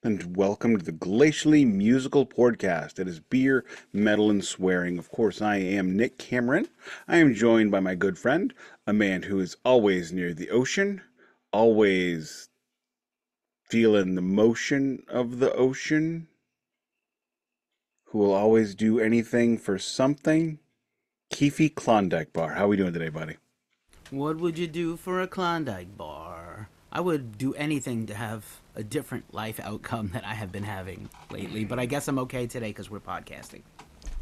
And welcome to the Glacially Musical Podcast. It is beer, metal, and swearing. Of course, I am Nick Cameron. I am joined by my good friend, a man who is always near the ocean, always feeling the motion of the ocean, who will always do anything for something. Keefy Klondike Bar. How are we doing today, buddy? What would you do for a Klondike bar? I would do anything to have a different life outcome that I have been having lately, but I guess I'm okay today because we're podcasting.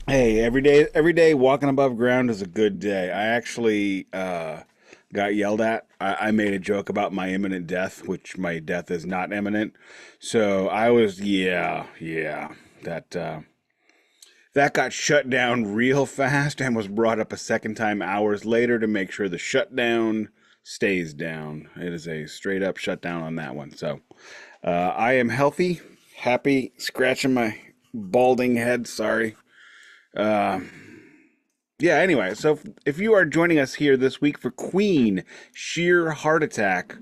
Hey, every day walking above ground is a good day. I actually got yelled at. I made a joke about my imminent death, which my death is not imminent. So I was, that that got shut down real fast and was brought up a second time hours later to make sure the shutdown stays down. It is a straight up shutdown on that one. So I am healthy, happy, scratching my balding head. Sorry. Uh, yeah, anyway, so if you are joining us here this week for Queen, Sheer Heart Attack,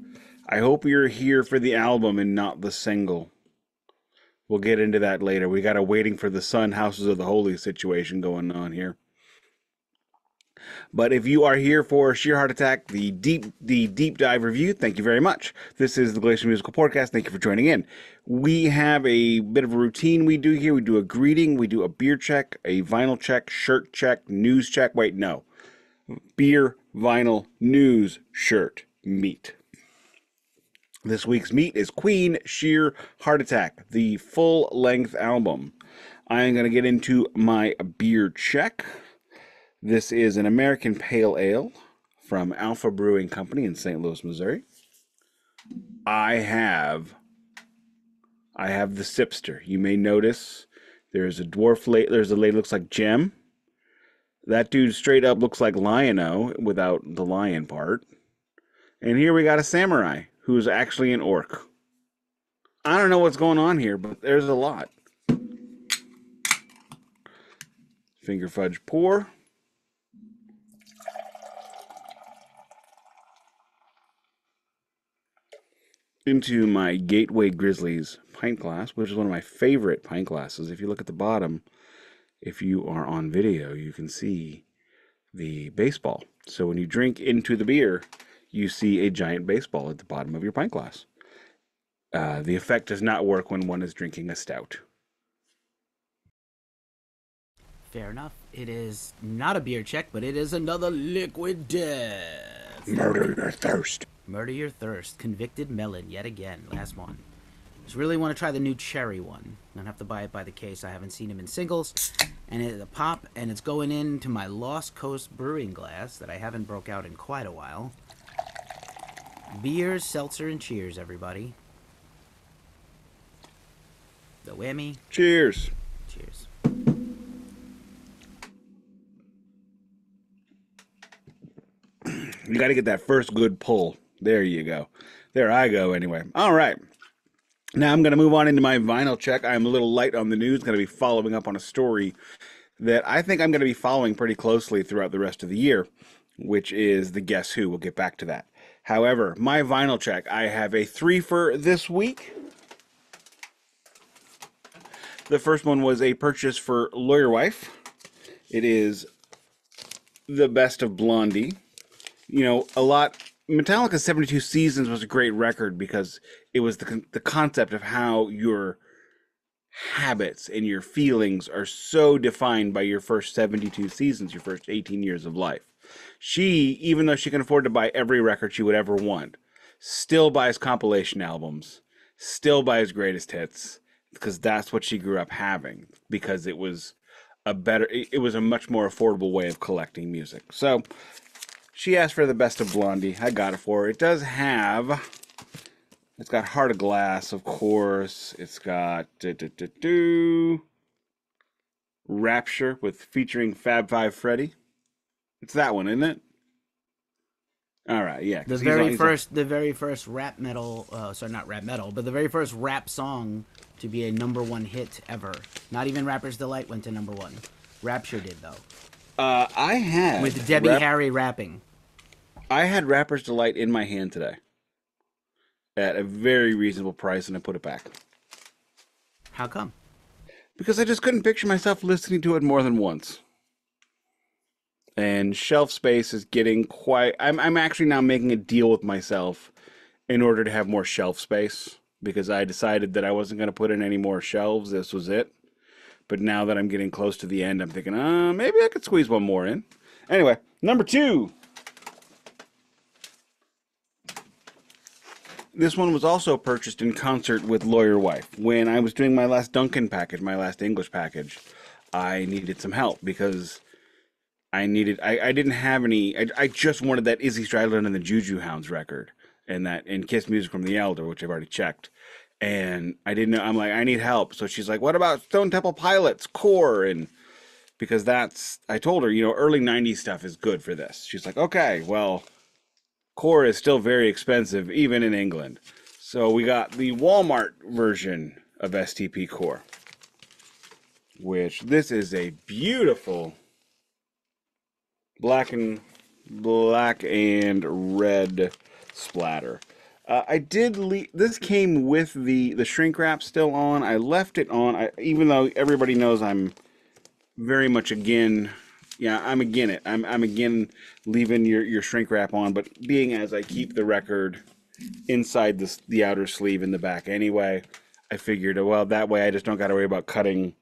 I hope you're here for the album and not the single. We'll get into that later. We got a Waiting for the Sun, Houses of the Holy situation going on here. But if you are here for Sheer Heart Attack, the deep dive review, thank you very much. This is the Glacial Musical Podcast. Thank you for joining in. We have a bit of a routine we do here. We do a greeting, we do a beer check, a vinyl check, shirt check, news check. Wait, no. Beer, vinyl, news, shirt, meat. This week's meat is Queen Sheer Heart Attack, the full-length album. I am going to get into my beer check. This is an American Pale Ale from Alpha Brewing Company in St. Louis, Missouri. I have the Sipster. You may notice there's a dwarf lady. There's a lady that looks like Jem. That dude straight up looks like Lion-O without the lion part. And here we got a samurai who's actually an orc. I don't know what's going on here, but there's a lot. Finger fudge pour. Into my Gateway Grizzlies pint glass, which is one of my favorite pint glasses. If you look at the bottom, if you are on video, you can see the baseball. So when you drink into the beer, you see a giant baseball at the bottom of your pint glass. The effect does not work when one is drinking a stout. Fair enough. It is not a beer check, but it is another liquid death. Murder your thirst. Murder Your Thirst. Convicted Melon, yet again. Last one. Just really want to try the new cherry one. I don't have to buy it by the case. I haven't seen them in singles. And it's a pop, and it's going into my Lost Coast brewing glass that I haven't broke out in quite a while. Beers, seltzer, and cheers, everybody. The whammy. Cheers. Cheers. You got to get that first good pull. There you go. There I go, anyway. All right. Now I'm going to move on into my vinyl check. I'm a little light on the news. Going to be following up on a story that I think I'm going to be following pretty closely throughout the rest of the year, which is the Guess Who. We'll get back to that. However, my vinyl check, I have a three for this week. The first one was a purchase for Lawyer Wife. It is the best of Blondie. You know, Metallica's 72 Seasons was a great record because it was the concept of how your habits and your feelings are so defined by your first 72 seasons, your first 18 years of life. She, even though she can afford to buy every record she would ever want, still buys compilation albums, still buys greatest hits, because that's what she grew up having, because it was a much more affordable way of collecting music. So she asked for the best of Blondie. I got it for her. It's got Heart of Glass, of course. It's got Rapture featuring Fab Five Freddy. It's that one, isn't it? All right, yeah. The very first rap metal, not rap metal, but the very first rap song to be a #1 hit ever. Not even Rapper's Delight went to #1. Rapture did, though. I had with Debbie Harry rapping. I had Rapper's Delight in my hand today at a very reasonable price, and I put it back. How come? Because I just couldn't picture myself listening to it more than once. And shelf space is getting quite... I'm actually now making a deal with myself in order to have more shelf space. Because I decided that I wasn't going to put in any more shelves. This was it. But now that I'm getting close to the end, I'm thinking, maybe I could squeeze one more in. Anyway, number 2. This one was also purchased in concert with Lawyer Wife. When I was doing my last Duncan package, my last English package, I needed some help because I didn't have any, I just wanted that Izzy Stradlin and the Juju Hounds record and Kiss Music from the Elder, which I've already checked. And I didn't know, I'm like, I need help. So she's like, what about Stone Temple Pilots, Core? And because I told her, early 90s stuff is good for this. She's like, okay, well, Core is still very expensive, even in England. So we got the Walmart version of STP Core, which this is a beautiful black and red splatter. I did this came with the shrink wrap still on. I left it on, even though everybody knows I'm very much again... Yeah, I'm again it. I'm again leaving your shrink wrap on, but being as I keep the record inside the outer sleeve in the back anyway, I figured, well, that way I just don't got to worry about cutting.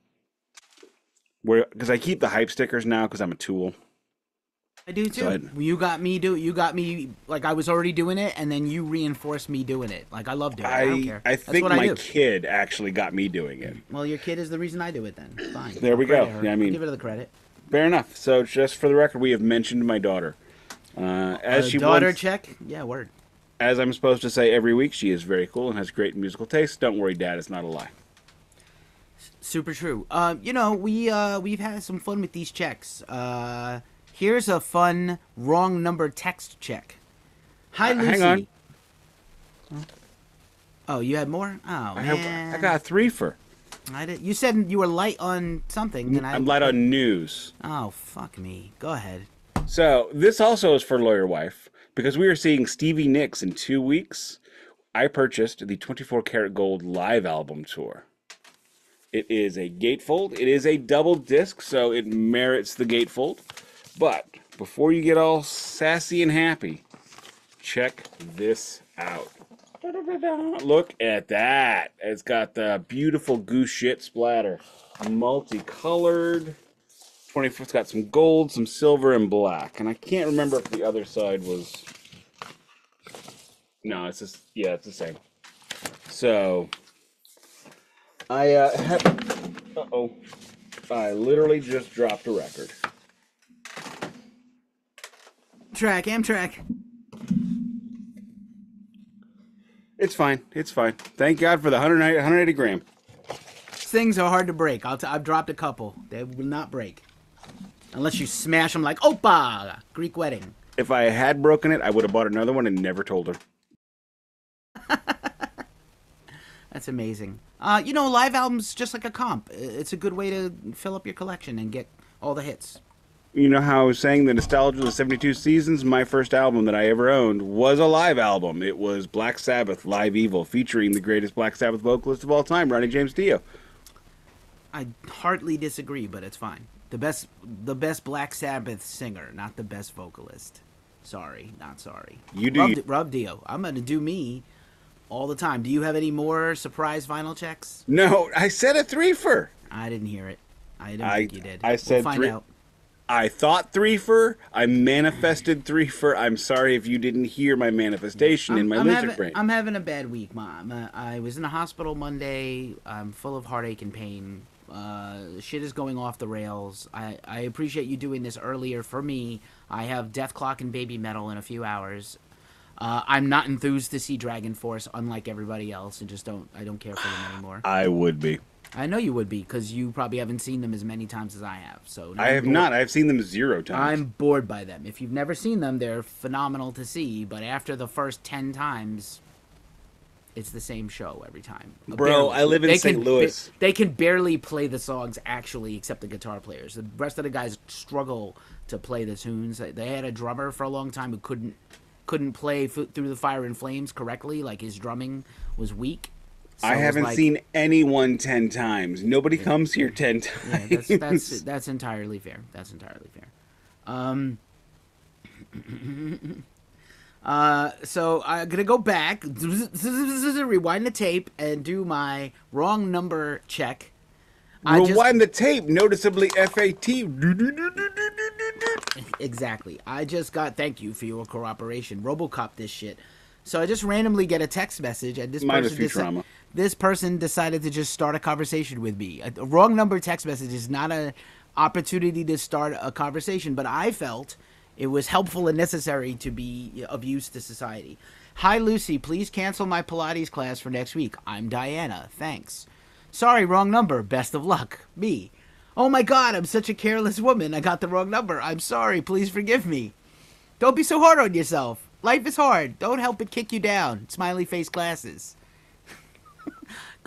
Because I keep the hype stickers now because I'm a tool. I do too. So you got me like I was already doing it, and then you reinforced me doing it. Like I love doing it. I don't care. I think my kid actually got me doing it. Well, your kid is the reason I do it then. Fine. There we go. Yeah, I mean, give her the credit. Fair enough. So just for the record, we have mentioned my daughter. As she daughter wants, check? Yeah, word. As I'm supposed to say every week, she is very cool and has great musical taste. Don't worry, Dad, it's not a lie. Super true. We've had some fun with these checks. Here's a fun wrong number text check. Hi, Lucy. Hang on. Oh, you had more? Oh, man. I got a 3-fer. You said you were light on something. I'm light on news. Oh, fuck me. Go ahead. So, this also is for Lawyer Wife. Because we are seeing Stevie Nicks in 2 weeks, I purchased the 24 Karat Gold live album tour. It is a gatefold. It is a double disc, so it merits the gatefold. But, before you get all sassy and happy, check this out. Look at that. It's got the beautiful goose shit splatter. Multicolored. It's got some gold, some silver, and black. And I can't remember if the other side was... No, it's just... Yeah, it's the same. So... I literally just dropped a record. Amtrak. It's fine. It's fine. Thank God for the 180 gram. Things are hard to break. I've dropped a couple. They will not break. Unless you smash them like, Opa! Greek wedding. If I had broken it, I would have bought another one and never told her. That's amazing. Live albums, just like a comp. It's a good way to fill up your collection and get all the hits. You know how I was saying the nostalgia of the 72 Seasons? My first album that I ever owned was a live album. It was Black Sabbath, Live Evil, featuring the greatest Black Sabbath vocalist of all time, Ronnie James Dio. I hardly disagree, but it's fine. The best Black Sabbath singer, not the best vocalist. Sorry, not sorry. You do. Rob Dio. I'm going to do me all the time. Do you have any more surprise vinyl checks? No, I said a 3-fer. I didn't hear it. I didn't think you did. I said we'll find out. I thought 3-fer. I manifested 3-fer. I'm sorry if you didn't hear my manifestation in my lizard brain. I'm having a bad week, Mom. I was in the hospital Monday. I'm full of heartache and pain. Shit is going off the rails. I appreciate you doing this earlier for me. I have Death Clock and Baby Metal in a few hours. I'm not enthused to see Dragon Force, unlike everybody else, and I don't care for them anymore. I would be. I know you would be, because you probably haven't seen them as many times as I have. So I have not. I've seen them 0 times. I'm bored by them. If you've never seen them, they're phenomenal to see, but after the first 10 times, it's the same show every time. Bro, I live in St. Louis. They can barely play the songs, actually, except the guitar players. The rest of the guys struggle to play the tunes. They had a drummer for a long time who couldn't play Through the Fire and Flames correctly. Like, his drumming was weak. So I it was haven't like, seen anyone 10 times. Nobody comes here 10 yeah, times. that's entirely fair. That's entirely fair. Um, so I'm gonna go back, rewind the tape, and do my wrong number check. Rewind the tape, noticeably FAT. Exactly. I just got, thank you for your cooperation. RoboCop this shit. So I just randomly get a text message, and Minus Futurama. this person decided to just start a conversation with me. A wrong number text message is not an opportunity to start a conversation, but I felt it was helpful and necessary to be of use to society. Hi, Lucy. Please cancel my Pilates class for next week. I'm Diana. Thanks. Sorry, wrong number. Best of luck. Me. Oh my God, I'm such a careless woman. I got the wrong number. I'm sorry. Please forgive me. Don't be so hard on yourself. Life is hard. Don't help it kick you down. Smiley face glasses.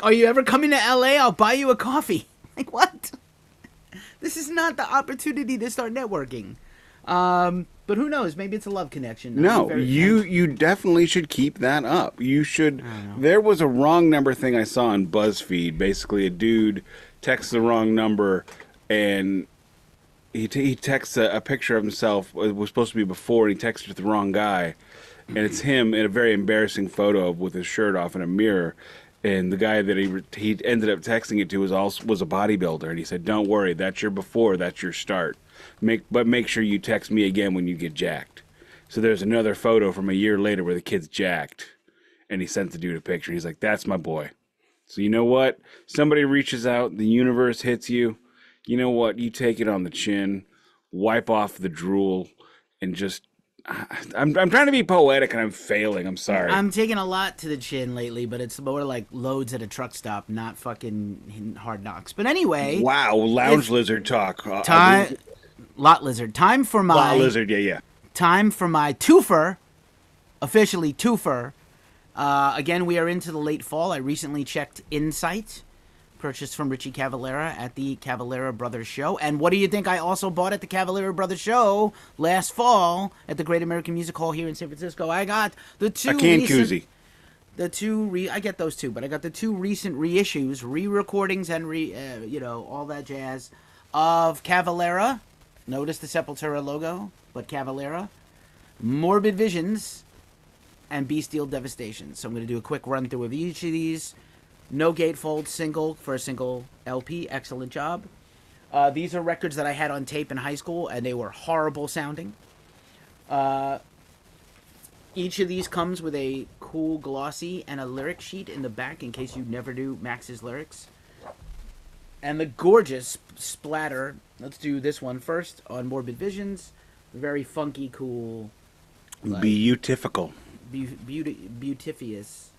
Are you ever coming to LA? I'll buy you a coffee. Like, what? This is not the opportunity to start networking. But who knows? Maybe it's a love connection. No, you definitely should keep that up. You should. There was a wrong number thing I saw on BuzzFeed. Basically, a dude texts the wrong number, and he texts a picture of himself. It was supposed to be before, and he texted the wrong guy, and it's him in a very embarrassing photo with his shirt off in a mirror. And the guy that he ended up texting it to was a bodybuilder, and he said, "Don't worry, that's your before, that's your start. But make sure you text me again when you get jacked." So there's another photo from a year later where the kid's jacked, and he sent the dude a picture. He's like, "That's my boy." So you know what? Somebody reaches out, the universe hits you. You know what? You take it on the chin, wipe off the drool, and just. I'm trying to be poetic and I'm failing. I'm sorry. I'm taking a lot to the chin lately, but it's more like loads at a truck stop, not fucking hard knocks. But anyway. Wow, lounge lizard talk. Lot lizard. Time for my. Lot lizard, yeah. Time for my twofer. Officially twofer. Again, we are into the late fall. I recently checked Insight. Purchased from Richie Cavalera at the Cavalera Brothers Show. And what do you think I also bought at the Cavalera Brothers Show last fall at the Great American Music Hall here in San Francisco? I got the two... A can koozie. I get those two, but I got the two recent reissues, re-recordings and all that jazz of Cavalera. Notice the Sepultura logo, but Cavalera. Morbid Visions and Bestial Devastation. So I'm going to do a quick run through of each of these. No gatefold single for a single LP. Excellent job. These are records that I had on tape in high school, and they were horrible sounding. Each of these comes with a cool glossy and a lyric sheet in the back in case you never do Max's lyrics. And the gorgeous splatter. Let's do this one first on Morbid Visions. Very funky, cool. Beautifical. Beautifious.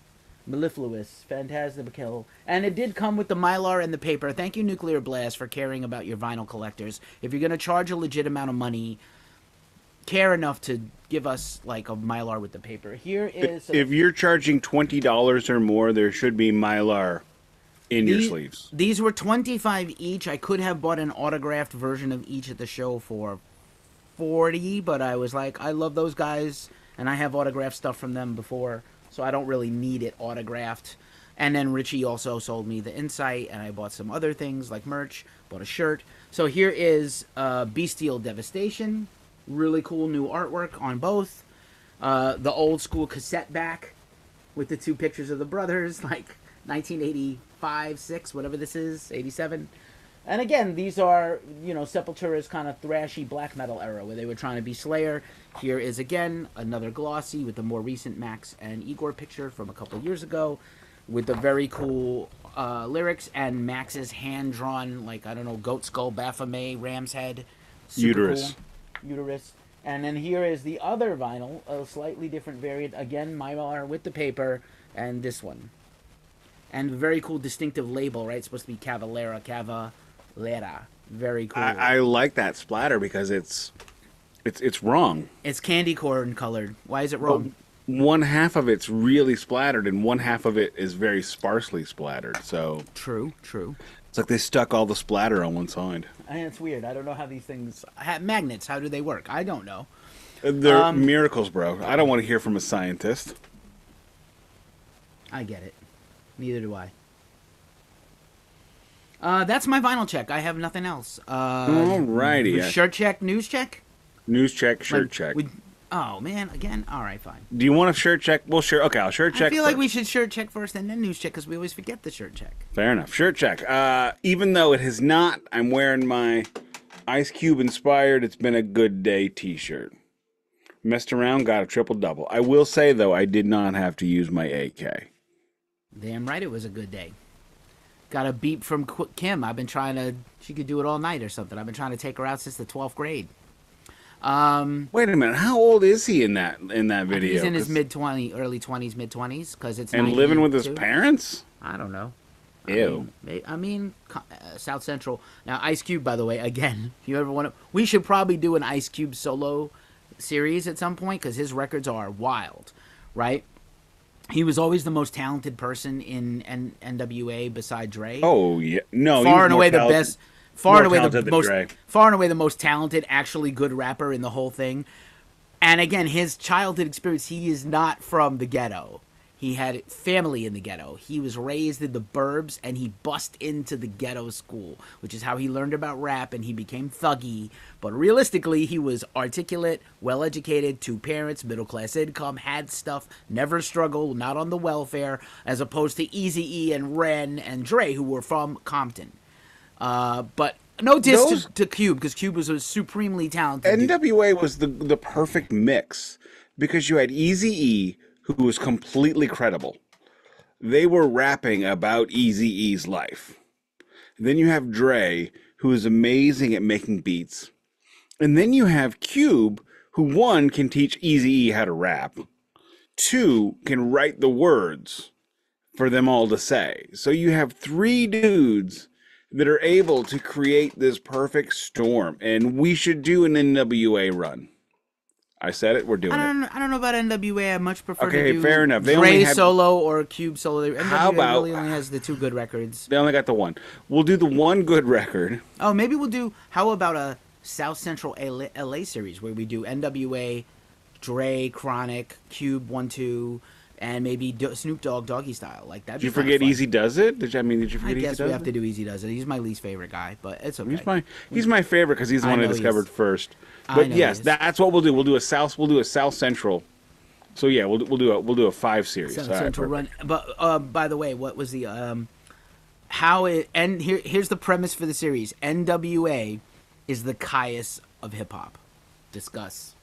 Mellifluous, Phantasmical, and it did come with the mylar and the paper. Thank you, Nuclear Blast, for caring about your vinyl collectors. If you're going to charge a legit amount of money, care enough to give us like a mylar with the paper. Here is... If you're charging $20 or more, there should be mylar in your sleeves. These were $25 each. I could have bought an autographed version of each at the show for $40, but I was like, I love those guys, and I have autographed stuff from them before. So I don't really need it autographed. And then Richie also sold me the Insight, and I bought some other things like merch, bought a shirt. So here is Bestial Devastation. Really cool new artwork on both. The old school cassette back with the two pictures of the brothers, like 1985, 6, whatever this is, 87. And again, these are, Sepultura's kind of thrashy black metal era where they were trying to be Slayer. Here is, again, another glossy with the more recent Max and Igor picture from a couple years ago with the very cool lyrics and Max's hand-drawn, goat skull, Baphomet, ram's head. Uterus. Cool. Uterus. And then here is the other vinyl, a slightly different variant. Again, mylar with the paper, and this one. And very cool distinctive label, right? It's supposed to be Cavalera. Very cool. I like that splatter because it's wrong. It's candy corn colored. Why is it wrong? Well, one half of it's really splattered and one half of it is very sparsely splattered. So True. It's like they stuck all the splatter on one side. And it's weird. I don't know how these things have magnets. How do they work? I don't know. They're miracles, bro. I don't want to hear from a scientist. I get it. Neither do I. That's my vinyl check. I have nothing else. Alrighty. Shirt check, news check? News check, shirt check. Oh, man, again? All right, fine. Do you want a shirt check? Well, sure. Okay, I'll shirt check. I feel first. like we should shirt check first and then news check because we always forget the shirt check. Fair enough. Shirt check. Even though it has not, I'm wearing my Ice Cube inspired It's Been a Good Day t-shirt. Messed around, got a triple-double. I will say, though, I did not have to use my AK. Damn right it was a good day. Got a beep from Kim. I've been trying to... She could do it all night or something. I've been trying to take her out since the 12th grade. Wait a minute. How old is he in that video? He's in his early 20s, mid-20s, because it's and living with his 92. parents? I don't know. Ew. I mean, South Central. Now, Ice Cube, by the way, again, if you ever want to... We should probably do an Ice Cube solo series at some point, because his records are wild, right? He was always the most talented person in NWA beside Dre. Oh, yeah. No, far and away the best... Far and away the most talented, actually good rapper in the whole thing. And again, his childhood experience, he is not from the ghetto. He had family in the ghetto. He was raised in the burbs, and he bust into the ghetto school, which is how he learned about rap, and he became thuggy. But realistically, he was articulate, well-educated, 2 parents, middle-class income, had stuff, never struggled, not on the welfare, as opposed to Eazy-E and Ren and Dre, who were from Compton. But no diss to Cube, because Cube was a supremely talented NWA was the perfect mix, because you had Eazy-E, who was completely credible. They were rapping about Eazy-E's life. Then you have Dre, who is amazing at making beats. And then you have Cube, who 1, can teach Eazy-E how to rap. 2, can write the words for them all to say. So you have 3 dudes that are able to create this perfect storm. And we should do an NWA run. I said it. We're doing it. I don't know about NWA. I much prefer to do fair enough. They Dre only had... solo or Cube solo. NWA How about... really only has the 2 good records. They only got the 1. We'll do the 1 good record. Oh, maybe we'll do... How about a South Central LA series where we do NWA, Dre, Chronic, Cube 1-2, and maybe Snoop Dogg Doggy Style. Like that. Did you forget Easy Does It? Did you forget Easy Does It? I guess we have to do Easy Does It. He's my least favorite guy, but it's okay. He's my favorite because he's the one I discovered first. But yes, that's what we'll do. We'll do a South Central. So yeah, we'll do a 5 series. South Central run. But by the way, what was the here's the premise for the series. NWA is the Caius of hip hop. Discuss.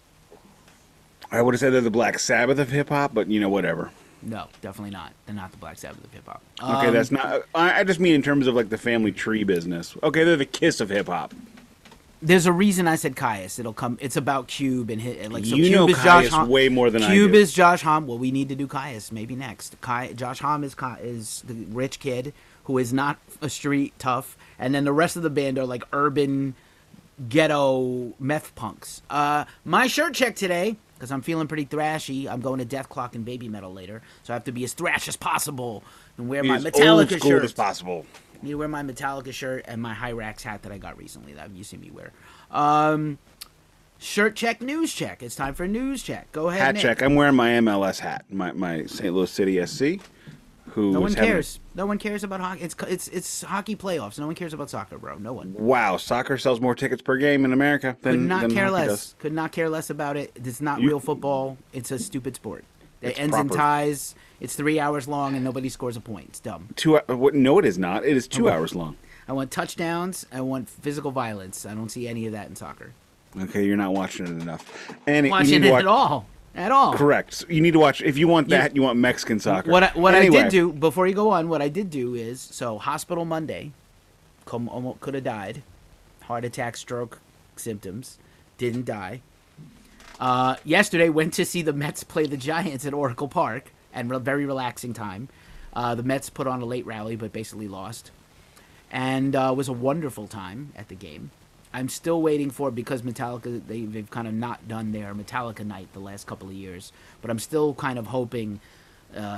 I would have said they're the Black Sabbath of hip hop, but whatever. No, definitely not. They're not the Black Sabbath of hip hop. Okay, that's not. I just mean in terms of like the family tree business. Okay, they're the Kiss of hip hop. There's a reason I said Caius. It'll come. It's about Cube and his, like. So you Cube know is Caius Josh way more than I do. Cube is Josh Homme. Well, we need to do Caius maybe next. Josh Homme is the rich kid who is not a street tough, and then the rest of the band are like urban, ghetto meth punks. My shirt check today, because I'm feeling pretty thrashy. I'm going to Death Clock and Baby Metal later, so I have to be as thrash as possible and wear my Metallica shirt. As possible. I need to wear my Metallica shirt and my Hyrax hat that I got recently that you see me wear. Shirt check, news check. It's time for news check. Go ahead, Hat Nick. check. I'm wearing my MLS hat, my St. Louis City SC. No one cares. No one cares about hockey. It's hockey playoffs. No one cares about soccer, bro. No one. Wow, soccer sells more tickets per game in America than Could not care less. Does. Could not care less about it. It's not real football. It's a stupid sport. It ends proper. in ties. It's 3 hours long and nobody scores a point. It's dumb. No, it is not. It is 2 hours long. I want touchdowns. I want physical violence. I don't see any of that in soccer. Okay, you're not watching it enough. And Watching it at all. At all. Correct. So you need to watch. If you want that, you want Mexican soccer. What I did do, before you go on, what I did do is, so hospital Monday, could have died. Heart attack, stroke symptoms. Didn't die. Yesterday, went to see the Mets play the Giants at Oracle Park, and very relaxing time. The Mets put on a late rally, but basically lost. And it was a wonderful time at the game. I'm still waiting for it because Metallica, they've kind of not done their Metallica night the last couple of years. But I'm still kind of hoping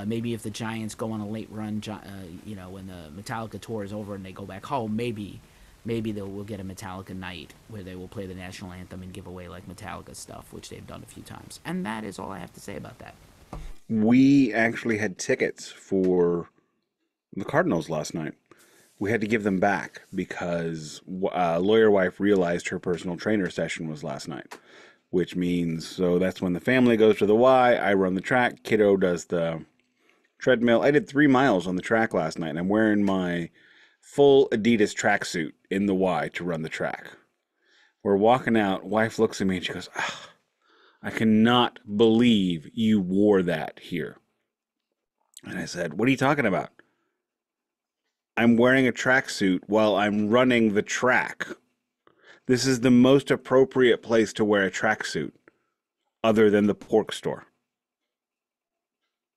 maybe if the Giants go on a late run, when the Metallica tour is over and they go back home, maybe we'll get a Metallica night where they will play the national anthem and give away like Metallica stuff, which they've done a few times. And that is all I have to say about that. We actually had tickets for The Cardinals last night. We had to give them back because lawyer wife realized her personal trainer session was last night, which means so that's when the family goes to the Y. I run the track. Kiddo does the treadmill. I did 3 miles on the track last night, and I'm wearing my full Adidas tracksuit in the Y to run the track. We're walking out. Wife looks at me and she goes, I cannot believe you wore that here. And I said, what are you talking about? I'm wearing a tracksuit while I'm running the track. This is the most appropriate place to wear a tracksuit other than the pork store.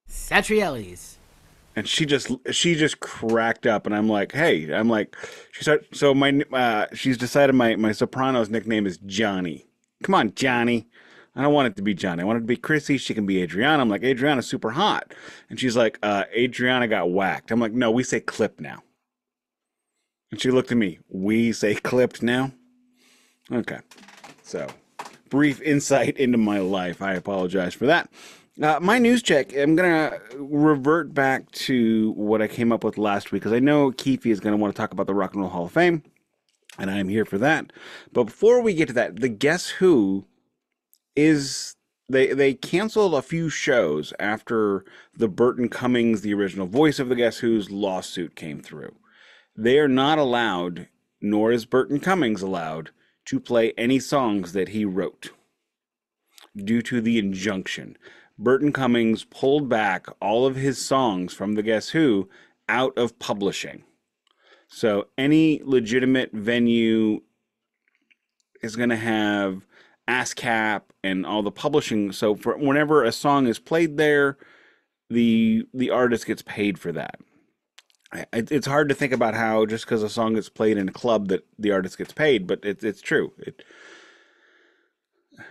Satrielli's. And she just cracked up, and I'm like, hey, she's decided my soprano's nickname is Johnny. Come on, Johnny. I don't want it to be Johnny. I want it to be Chrissy. She can be Adriana. I'm like, Adriana's super hot. And she's like, Adriana got whacked. I'm like, no, we say clipped now. And she looked at me, we say clipped now? Okay. So, brief insight into my life. I apologize for that. My news check, I'm going to revert back to what I came up with last week, because I know Keefy is going to want to talk about the Rock and Roll Hall of Fame, and I'm here for that. But before we get to that, the Guess Who is... They canceled a few shows after the Burton Cummings, the original voice of the Guess Who's, lawsuit came through. They are not allowed, nor is Burton Cummings allowed, to play any songs that he wrote due to the injunction. Burton Cummings pulled back all of his songs from the Guess Who out of publishing. So any legitimate venue is going to have ASCAP and all the publishing. So for whenever a song is played there, the artist gets paid for that. It's hard to think about how just because a song gets played in a club that the artist gets paid, but it's true.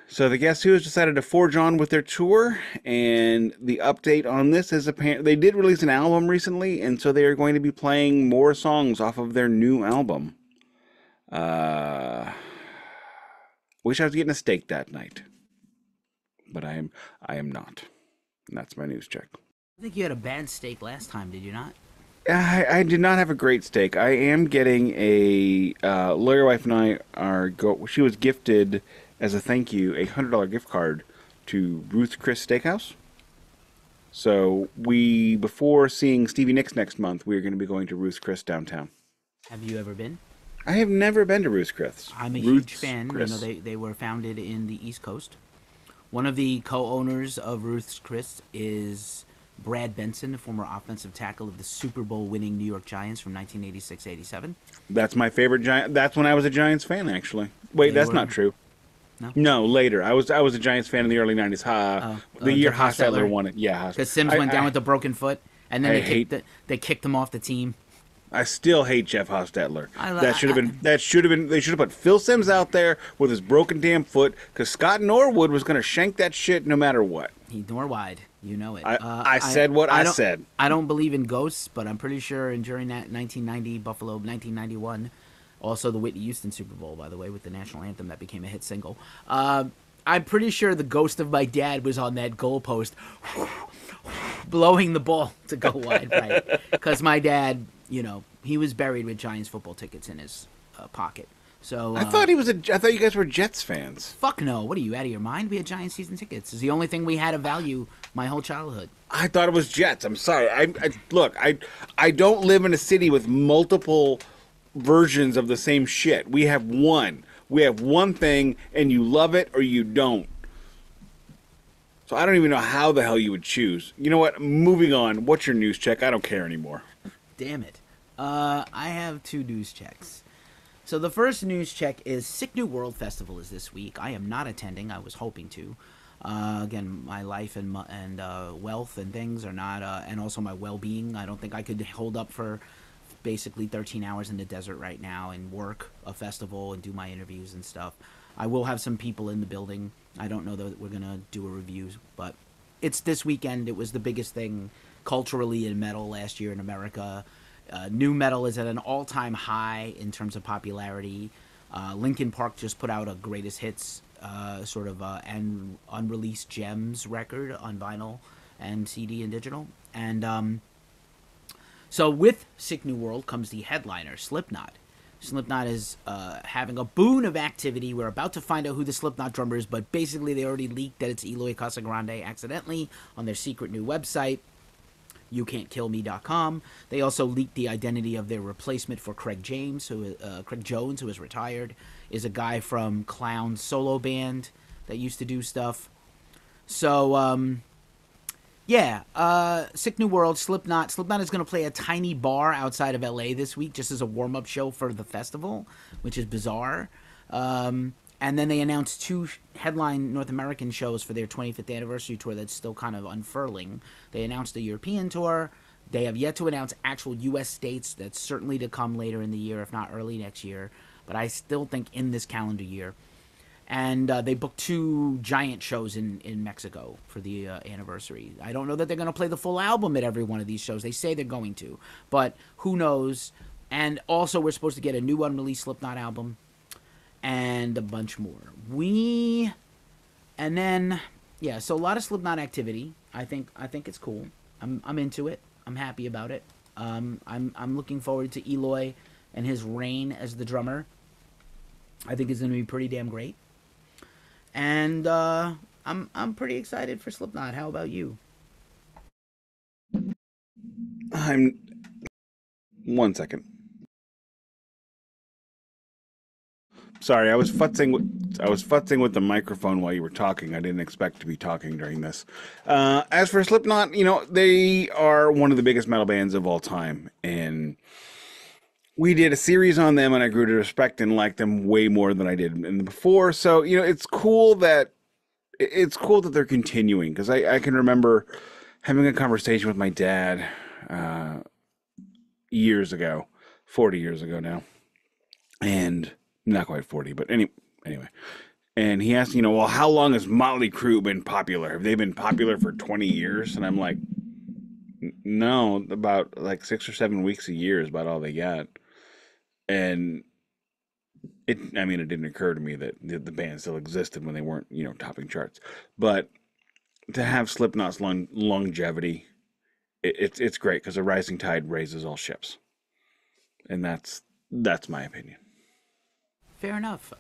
So the Guess Who has decided to forge on with their tour, and the update on this is apparent. They did release an album recently, and so they are going to be playing more songs off of their new album. Wish I was getting a steak that night, but I am not. And that's my news check. I think you had a bad steak last time, did you not? I did not have a great steak. I am getting a lawyer wife and I she was gifted as a thank you a $100 gift card to Ruth's Chris Steakhouse. So before seeing Stevie Nicks next month, we are going to be going to Ruth's Chris downtown. Have you ever been? I have never been to Ruth's Chris. I'm a huge fan. Chris. You know, they were founded in the East Coast. One of the co-owners of Ruth's Chris is Brad Benson, the former offensive tackle of the Super Bowl winning New York Giants from 1986-87. That's my favorite Giant. That's when I was a Giants fan, actually. Wait, that's not true. No, later. I was a Giants fan in the early 90s. The year Hostetler won it. Yeah, because Sims went down with a broken foot, and then they kicked him off the team. I still hate Jeff Hostetler. They should have put Phil Sims out there with his broken damn foot, because Scott Norwood was going to shank that shit no matter what. He Norwide, you know it. I said what I said. I don't believe in ghosts, but I'm pretty sure during that 1990 Buffalo 1991, also the Whitney Houston Super Bowl, by the way, with the national anthem that became a hit single. I'm pretty sure the ghost of my dad was on that goalpost, blowing the ball to go wide right, because my dad, you know, he was buried with Giants football tickets in his pocket. So I thought you guys were Jets fans. Fuck no! What are you, out of your mind? We had Giants season tickets. It's the only thing we had of value my whole childhood. I thought it was Jets. I'm sorry. I don't live in a city with multiple versions of the same shit. We have one. We have one thing, and you love it or you don't. So I don't even know how the hell you would choose. You know what? Moving on. What's your news check? I don't care anymore. Damn it. I have two news checks. So the first news check is Sick New World Festival is this week. I am not attending. I was hoping to. Again, my life and wealth and things are not, and also my well-being. I don't think I could hold up for basically 13 hours in the desert right now and work a festival and do my interviews and stuff. I will have some people in the building. I don't know that we're going to do a review, but it's this weekend. It was the biggest thing culturally in metal last year in America. New metal is at an all-time high in terms of popularity. Linkin Park just put out a greatest hits and unreleased gems record on vinyl and CD and digital. And So with Sick New World comes the headliner, Slipknot. Slipknot is having a boon of activity. We're about to find out who the Slipknot drummer is, but basically they already leaked that it's Eloy Casagrande accidentally on their secret new website, youcan'tkillme.com. They also leaked the identity of their replacement for Craig Jones, who is retired, is a guy from Clown's solo band that used to do stuff. So, Sick New World, Slipknot. Slipknot is going to play a tiny bar outside of LA this week just as a warm-up show for the festival, which is bizarre. And then they announced 2 headline North American shows for their 25th anniversary tour that's still kind of unfurling. They announced a European tour. They have yet to announce actual U.S. dates. That's certainly to come later in the year, if not early next year. But I still think in this calendar year. And they booked 2 giant shows in Mexico for the anniversary. I don't know that they're going to play the full album at every one of these shows. They say they're going to, but who knows? And also, we're supposed to get a new unreleased Slipknot album and a bunch more. So a lot of Slipknot activity. I think it's cool. I'm into it. I'm happy about it. I'm looking forward to Eloy and his reign as the drummer. I think it's going to be pretty damn great. And I'm pretty excited for Slipknot. How about you? One second. Sorry, I was futzing with the microphone while you were talking. I didn't expect to be talking during this. As for Slipknot, they are one of the biggest metal bands of all time, and we did a series on them, and I grew to respect and like them way more than I did before. So, it's cool that they're continuing, because I can remember having a conversation with my dad years ago, 40 years ago now, and not quite 40, but anyway. And he asked, well, how long has Motley Crue been popular? Have they been popular for 20 years? And I'm like, no, about like 6 or 7 weeks a year is about all they got. And it didn't occur to me that the band still existed when they weren't, topping charts. But to have Slipknot's longevity, it's great, because a rising tide raises all ships. And that's my opinion. Fair enough.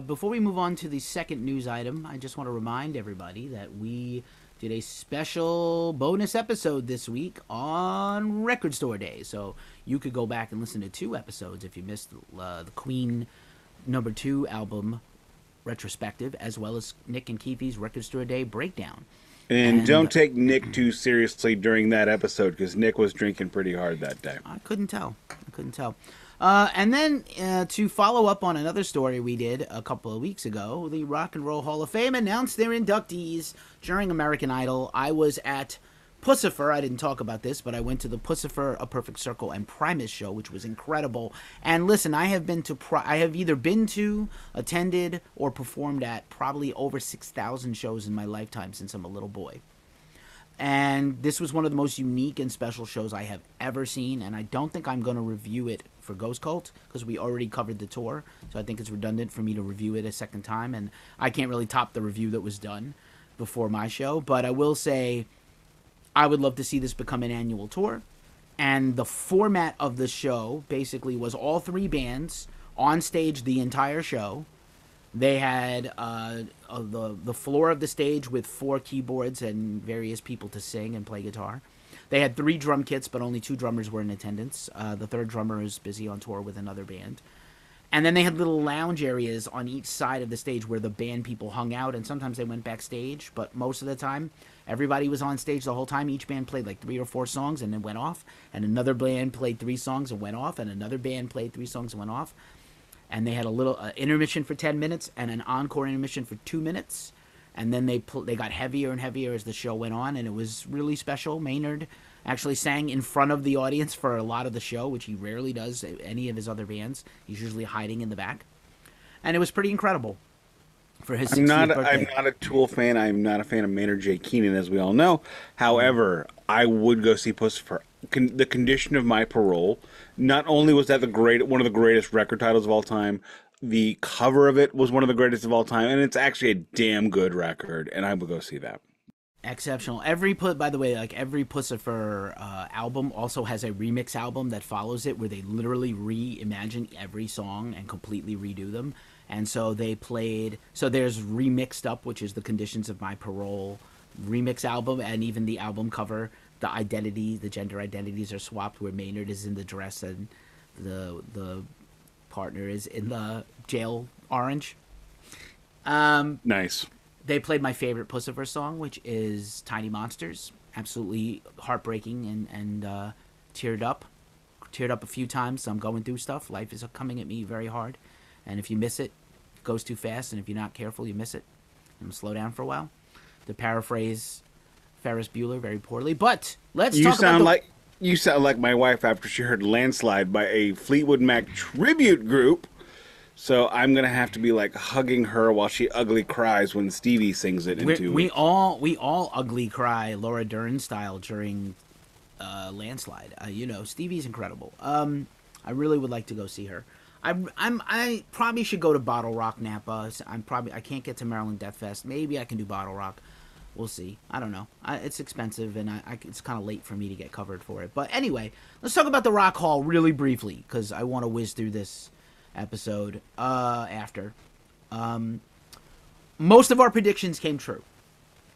Before we move on to the second news item, I just want to remind everybody that we did a special bonus episode this week on Record Store Day. So you could go back and listen to 2 episodes if you missed the Queen number 2 album retrospective, as well as Nik and Keefy's Record Store Day breakdown. And don't take Nik too seriously during that episode, because Nik was drinking pretty hard that day. I couldn't tell. And then to follow up on another story we did a couple of weeks ago, the Rock and Roll Hall of Fame announced their inductees during American Idol. I was at Pussifer. I didn't talk about this, but I went to the Pussifer, A Perfect Circle, and Primus show, which was incredible. And listen, I have either been to, attended, or performed at probably over 6,000 shows in my lifetime since I'm a little boy. And this was one of the most unique and special shows I have ever seen, and I don't think I'm going to review it for Ghost Cult, because we already covered the tour, so I think it's redundant for me to review it a second time, and I can't really top the review that was done before my show. But I will say, I would love to see this become an annual tour, and the format of the show basically was all 3 bands on stage the entire show. They had the floor of the stage with 4 keyboards and various people to sing and play guitar. They had 3 drum kits, but only 2 drummers were in attendance. The 3rd drummer is busy on tour with another band. And then they had little lounge areas on each side of the stage where the band people hung out, and sometimes they went backstage, but most of the time, everybody was on stage the whole time. Each band played like 3 or 4 songs and then went off, and another band played 3 songs and went off, and another band played 3 songs and went off. And they had a little intermission for 10 minutes and an encore intermission for 2 minutes. And then they got heavier and heavier as the show went on, and it was really special. Maynard actually sang in front of the audience for a lot of the show, which he rarely does any of his other bands. He's usually hiding in the back. And it was pretty incredible for his 60th birthday. I'm not a Tool fan. I'm not a fan of Maynard J. Keenan, as we all know. However, I would go see Puss for The Condition of My Parole. Not only was that one of the greatest record titles of all time, the cover of it was one of the greatest of all time, and it's actually a damn good record, and I would go see that. Exceptional. By the way, like every Pussifer album also has a remix album that follows it, where they literally reimagine every song and completely redo them. And so they played. So there's Remixed Up, which is the Conditions of My Parole remix album, and even the album cover, the gender identities are swapped, where Maynard is in the dress and the partner is in the jail orange. Nice. They played my favorite Pussifer song, which is Tiny Monsters. Absolutely heartbreaking and teared up. Teared up a few times. So I'm going through stuff. Life is coming at me very hard. And if you miss it, it goes too fast. And if you're not careful, you miss it. I'm going to slow down for a while. To paraphrase Ferris Bueller very poorly. But let's talk about You sound like my wife after she heard Landslide by a Fleetwood Mac tribute group. So I'm gonna have to be like hugging her while she ugly cries when Stevie sings it in 2 weeks. We all ugly cry Laura Dern style during Landslide. Stevie's incredible. I really would like to go see her. I probably should go to Bottle Rock Napa. I can't get to Maryland Death Fest. Maybe I can do Bottle Rock. We'll see. I don't know. It's expensive, and it's kind of late for me to get covered for it. But anyway, let's talk about the Rock Hall really briefly, because I want to whiz through this episode after. Most of our predictions came true,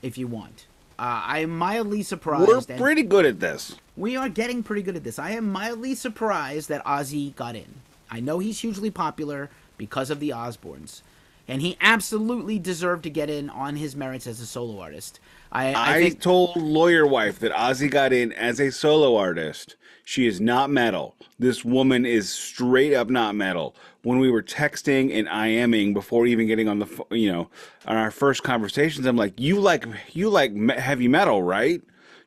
if you want. I'm mildly surprised. We're pretty good at this. We are getting pretty good at this. I am mildly surprised that Ozzy got in. I know he's hugely popular because of the Osbournes, and he absolutely deserved to get in on his merits as a solo artist. I told Lawyer Wife that Ozzy got in as a solo artist. She is not metal. This woman is straight up not metal. When we were texting and IMing before even getting on the, on our first conversations, I'm like, you like heavy metal, right?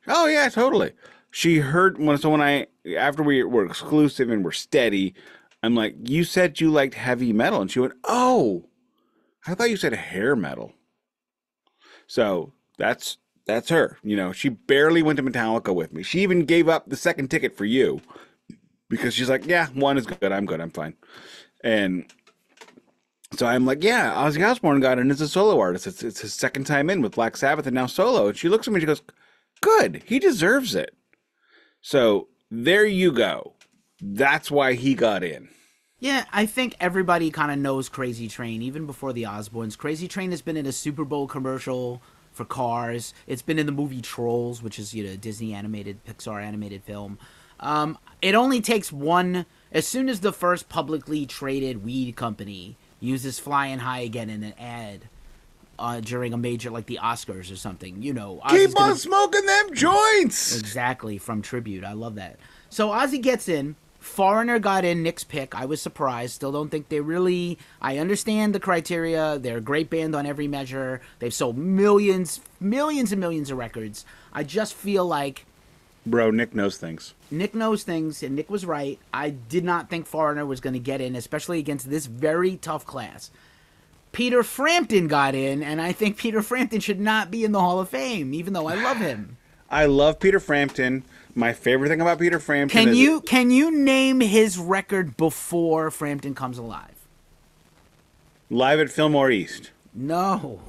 Oh yeah, totally. She heard after we were exclusive and were steady, I'm like, you said you liked heavy metal, and she went, oh, I thought you said hair metal. So that's her. She barely went to Metallica with me. She even gave up the second ticket for you because she's like, yeah, one is good. I'm good. I'm fine. And so I'm like, yeah, Ozzy Osbourne got in as a solo artist. It's his second time in with Black Sabbath and now solo. And she looks at me and she goes, good. He deserves it. So there you go. That's why he got in. Yeah, I think everybody kind of knows Crazy Train, even before the Osbournes. Crazy Train has been in a Super Bowl commercial for cars. It's been in the movie Trolls, which is Disney Pixar animated film. It only takes one. As soon as the first publicly traded weed company uses Flying High again in an ad during a major, like the Oscars or something, keep on smoking them joints. Exactly, from Tribute. I love that. So Ozzy gets in. Foreigner got in, Nick's pick. I was surprised. Still don't think they really... I understand the criteria. They're a great band on every measure. They've sold millions and millions of records. I just feel like... Bro, Nick knows things. Nick knows things, and Nick was right. I did not think Foreigner was going to get in, especially against this very tough class. Peter Frampton got in, and I think Peter Frampton should not be in the Hall of Fame, even though I love him. I love Peter Frampton. My favorite thing about Peter Frampton Can you name his record before Frampton Comes Alive? Live at Fillmore East. No.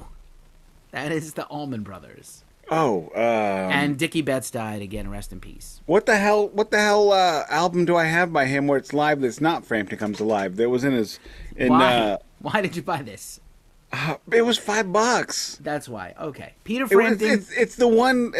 That is the Allman Brothers. Oh, and Dickie Betts died again, rest in peace. What the hell album do I have by him where it's live that's not Frampton Comes Alive? That was in his... Why? Why did you buy this? It was $5. That's why. Okay. Peter Frampton... It's the one...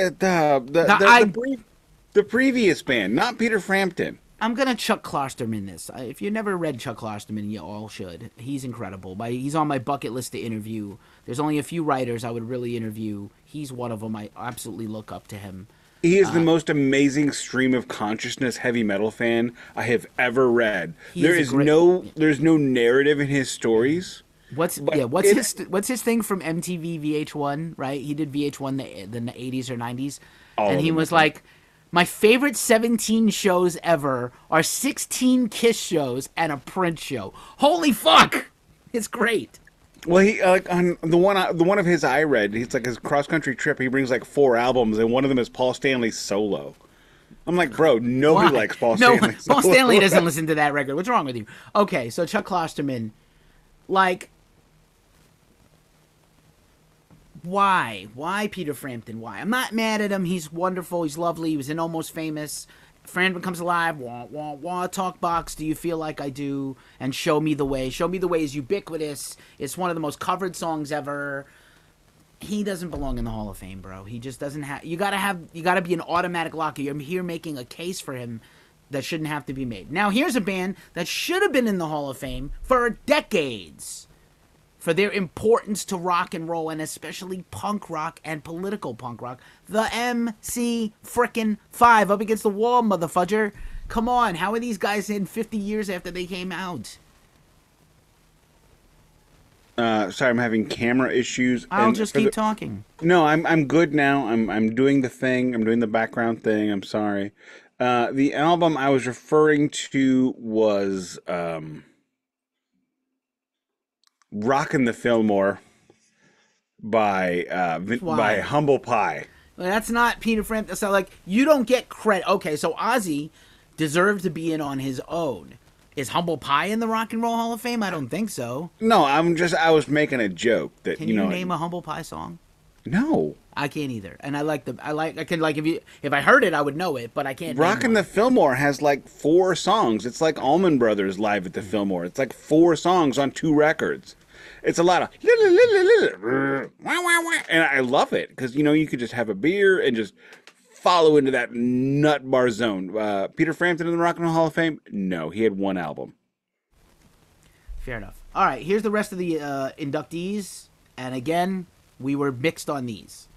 The previous band, not Peter Frampton. I'm going to Chuck Klosterman this. If you never read Chuck Klosterman, you all should. He's incredible. He's on my bucket list to interview. There's only a few writers I would really interview. He's one of them. I absolutely look up to him. He is the most amazing stream of consciousness heavy metal fan I have ever read. There's no narrative in his stories. What's his thing from MTV VH1, right? He did VH1 in the 80s or 90s. And he was like... My favorite 17 shows ever are 16 Kiss shows and a Prince show. Holy fuck! It's great. Well, he on the one of his I read, he's like his cross country trip. He brings like 4 albums, and one of them is Paul Stanley's solo. I'm like, bro, nobody likes Paul Stanley. No, Paul Stanley doesn't listen to that record. What's wrong with you? Okay, so Chuck Klosterman, Why? Why Peter Frampton? Why? I'm not mad at him. He's wonderful. He's lovely. He was in Almost Famous. Frampton Comes Alive. Wah, wah, wah. Talk Box. Do You Feel Like I Do? And Show Me the Way. Show Me the Way is ubiquitous. It's one of the most covered songs ever. He doesn't belong in the Hall of Fame, bro. He just doesn't have. You gotta be an automatic locker. I'm here making a case for him that shouldn't have to be made. Now here's a band that should have been in the Hall of Fame for decades, for their importance to rock and roll, and especially punk rock and political punk rock. The MC frickin' 5, up against the wall, motherfudger. Come on, how are these guys in 50 years after they came out? Sorry, I'm having camera issues. I'll just keep talking. No, I'm good now. I'm doing the thing. I'm doing the background thing. I'm sorry. The album I was referring to was "Rockin' the Fillmore" by Humble Pie. Well, that's not Peter Frampton. So, like, you don't get credit. Okay, so Ozzy deserved to be in on his own. Is Humble Pie in the Rock and Roll Hall of Fame? I don't think so. No, I was making a joke that Can you name a Humble Pie song? No, I can't either. And I can if I heard it, I would know it, but I can't. Rockin' the Fillmore has like 4 songs. It's like Allman Brothers live at the Fillmore. It's like 4 songs on 2 records. It's a lot of and I love it because you could just have a beer and just follow into that nut bar zone. Peter Frampton in the Rock and Roll Hall of Fame? No, he had 1 album. Fair enough. All right, here's the rest of the inductees, and again, we were mixed on these.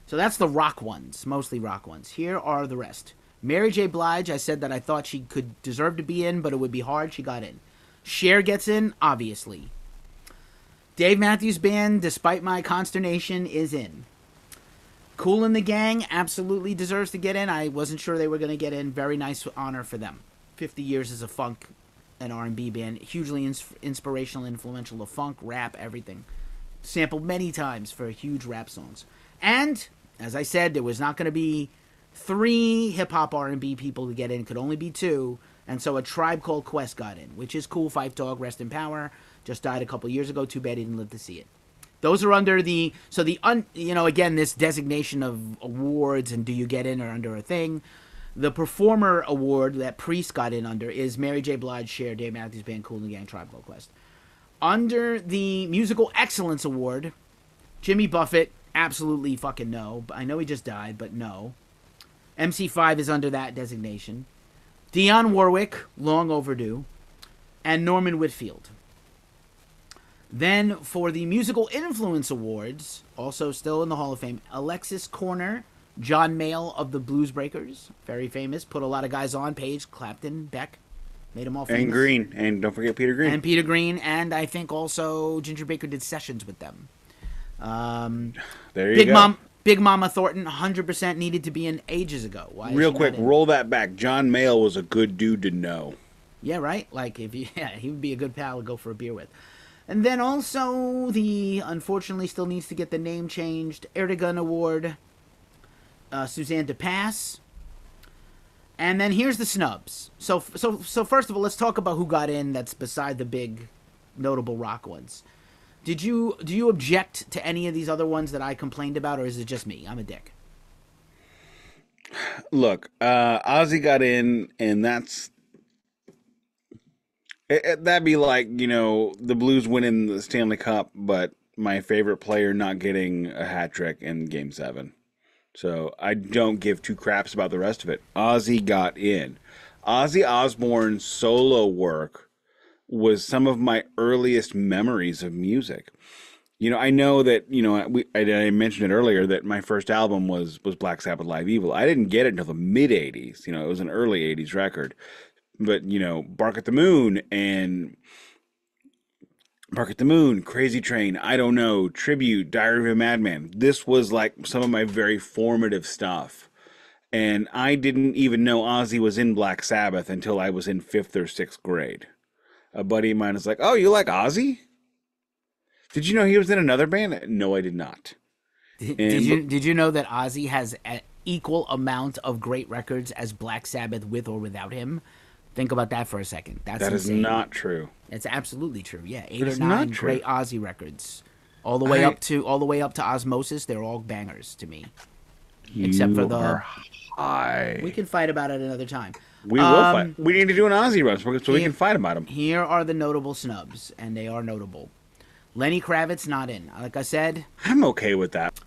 So that's the rock ones, mostly rock ones. Here are the rest. Mary J. Blige, I said that I thought she could deserve to be in, but it would be hard. She got in. Cher gets in, obviously. Dave Matthews Band, despite my consternation, is in. Kool and the Gang absolutely deserves to get in. I wasn't sure they were going to get in. Very nice honor for them. 50 years as a funk and R&B band. Hugely inspirational, influential to funk, rap, everything. Sampled many times for huge rap songs. And, as I said, there was not going to be 3 hip-hop R&B people to get in. It could only be 2. And so a Tribe Called Quest got in, which is cool. Phife Dawg, rest in power. Just died a couple years ago. Too bad he didn't live to see it. Those are under again, this designation of awards and do you get in or under a thing. The Performer Award that Priest got in under is Mary J. Blige, Cher, Dave Matthews Band, Kool and the Gang, Tribe Called Quest. Under the Musical Excellence Award, Jimmy Buffett, absolutely fucking no. I know he just died, but no. MC5 is under that designation. Dionne Warwick, long overdue. And Norman Whitfield. Then for the Musical Influence Awards, also still in the Hall of Fame, Alexis Korner, John Mayall of the Blues Breakers, very famous, put a lot of guys on, Page, Clapton, Beck, made them all famous. And Green, and don't forget Peter Green. And Peter Green, and I think also Ginger Baker did sessions with them. There you go. Big Mama Thornton, 100% needed to be in ages ago. Why? Real quick, roll that back. John Mayall was a good dude to know. Yeah, right? Like, he would be a good pal to go for a beer with. And then also, unfortunately still needs to get the name changed, Erdogan Award, Suzanne DePass. And then here's the snubs. So first of all, let's talk about who got in that's beside the big notable rock ones. Do you object to any of these other ones that I complained about, or is it just me? I'm a dick. Look, Ozzy got in, and that's... That'd be like, the Blues winning the Stanley Cup, but my favorite player not getting a hat trick in Game 7. So I don't give 2 craps about the rest of it. Ozzy got in. Ozzy Osbourne's solo work was some of my earliest memories of music. I know that, I mentioned it earlier that my first album was Black Sabbath Live Evil. I didn't get it until the mid-'80s. It was an early 80s record. But, Bark at the Moon, Crazy Train, I Don't Know, Tribute, Diary of a Madman. This was like some of my very formative stuff. And I didn't even know Ozzy was in Black Sabbath until I was in 5th or 6th grade. A buddy of mine was like, "Oh, you like Ozzy? Did you know he was in another band?" No, I did not. Did you know that Ozzy has an equal amount of great records as Black Sabbath with or without him? Think about that for a second. That is not true. It's absolutely true. Yeah, 8 or 9 great Ozzy records. all the way up to Osmosis. They're all bangers to me, except for the. Are high. We can fight about it another time. We will fight. We need to do an Ozzy run so we can fight about them. Here are the notable snubs, and they are notable. Lenny Kravitz not in. Like I said, I'm okay with that.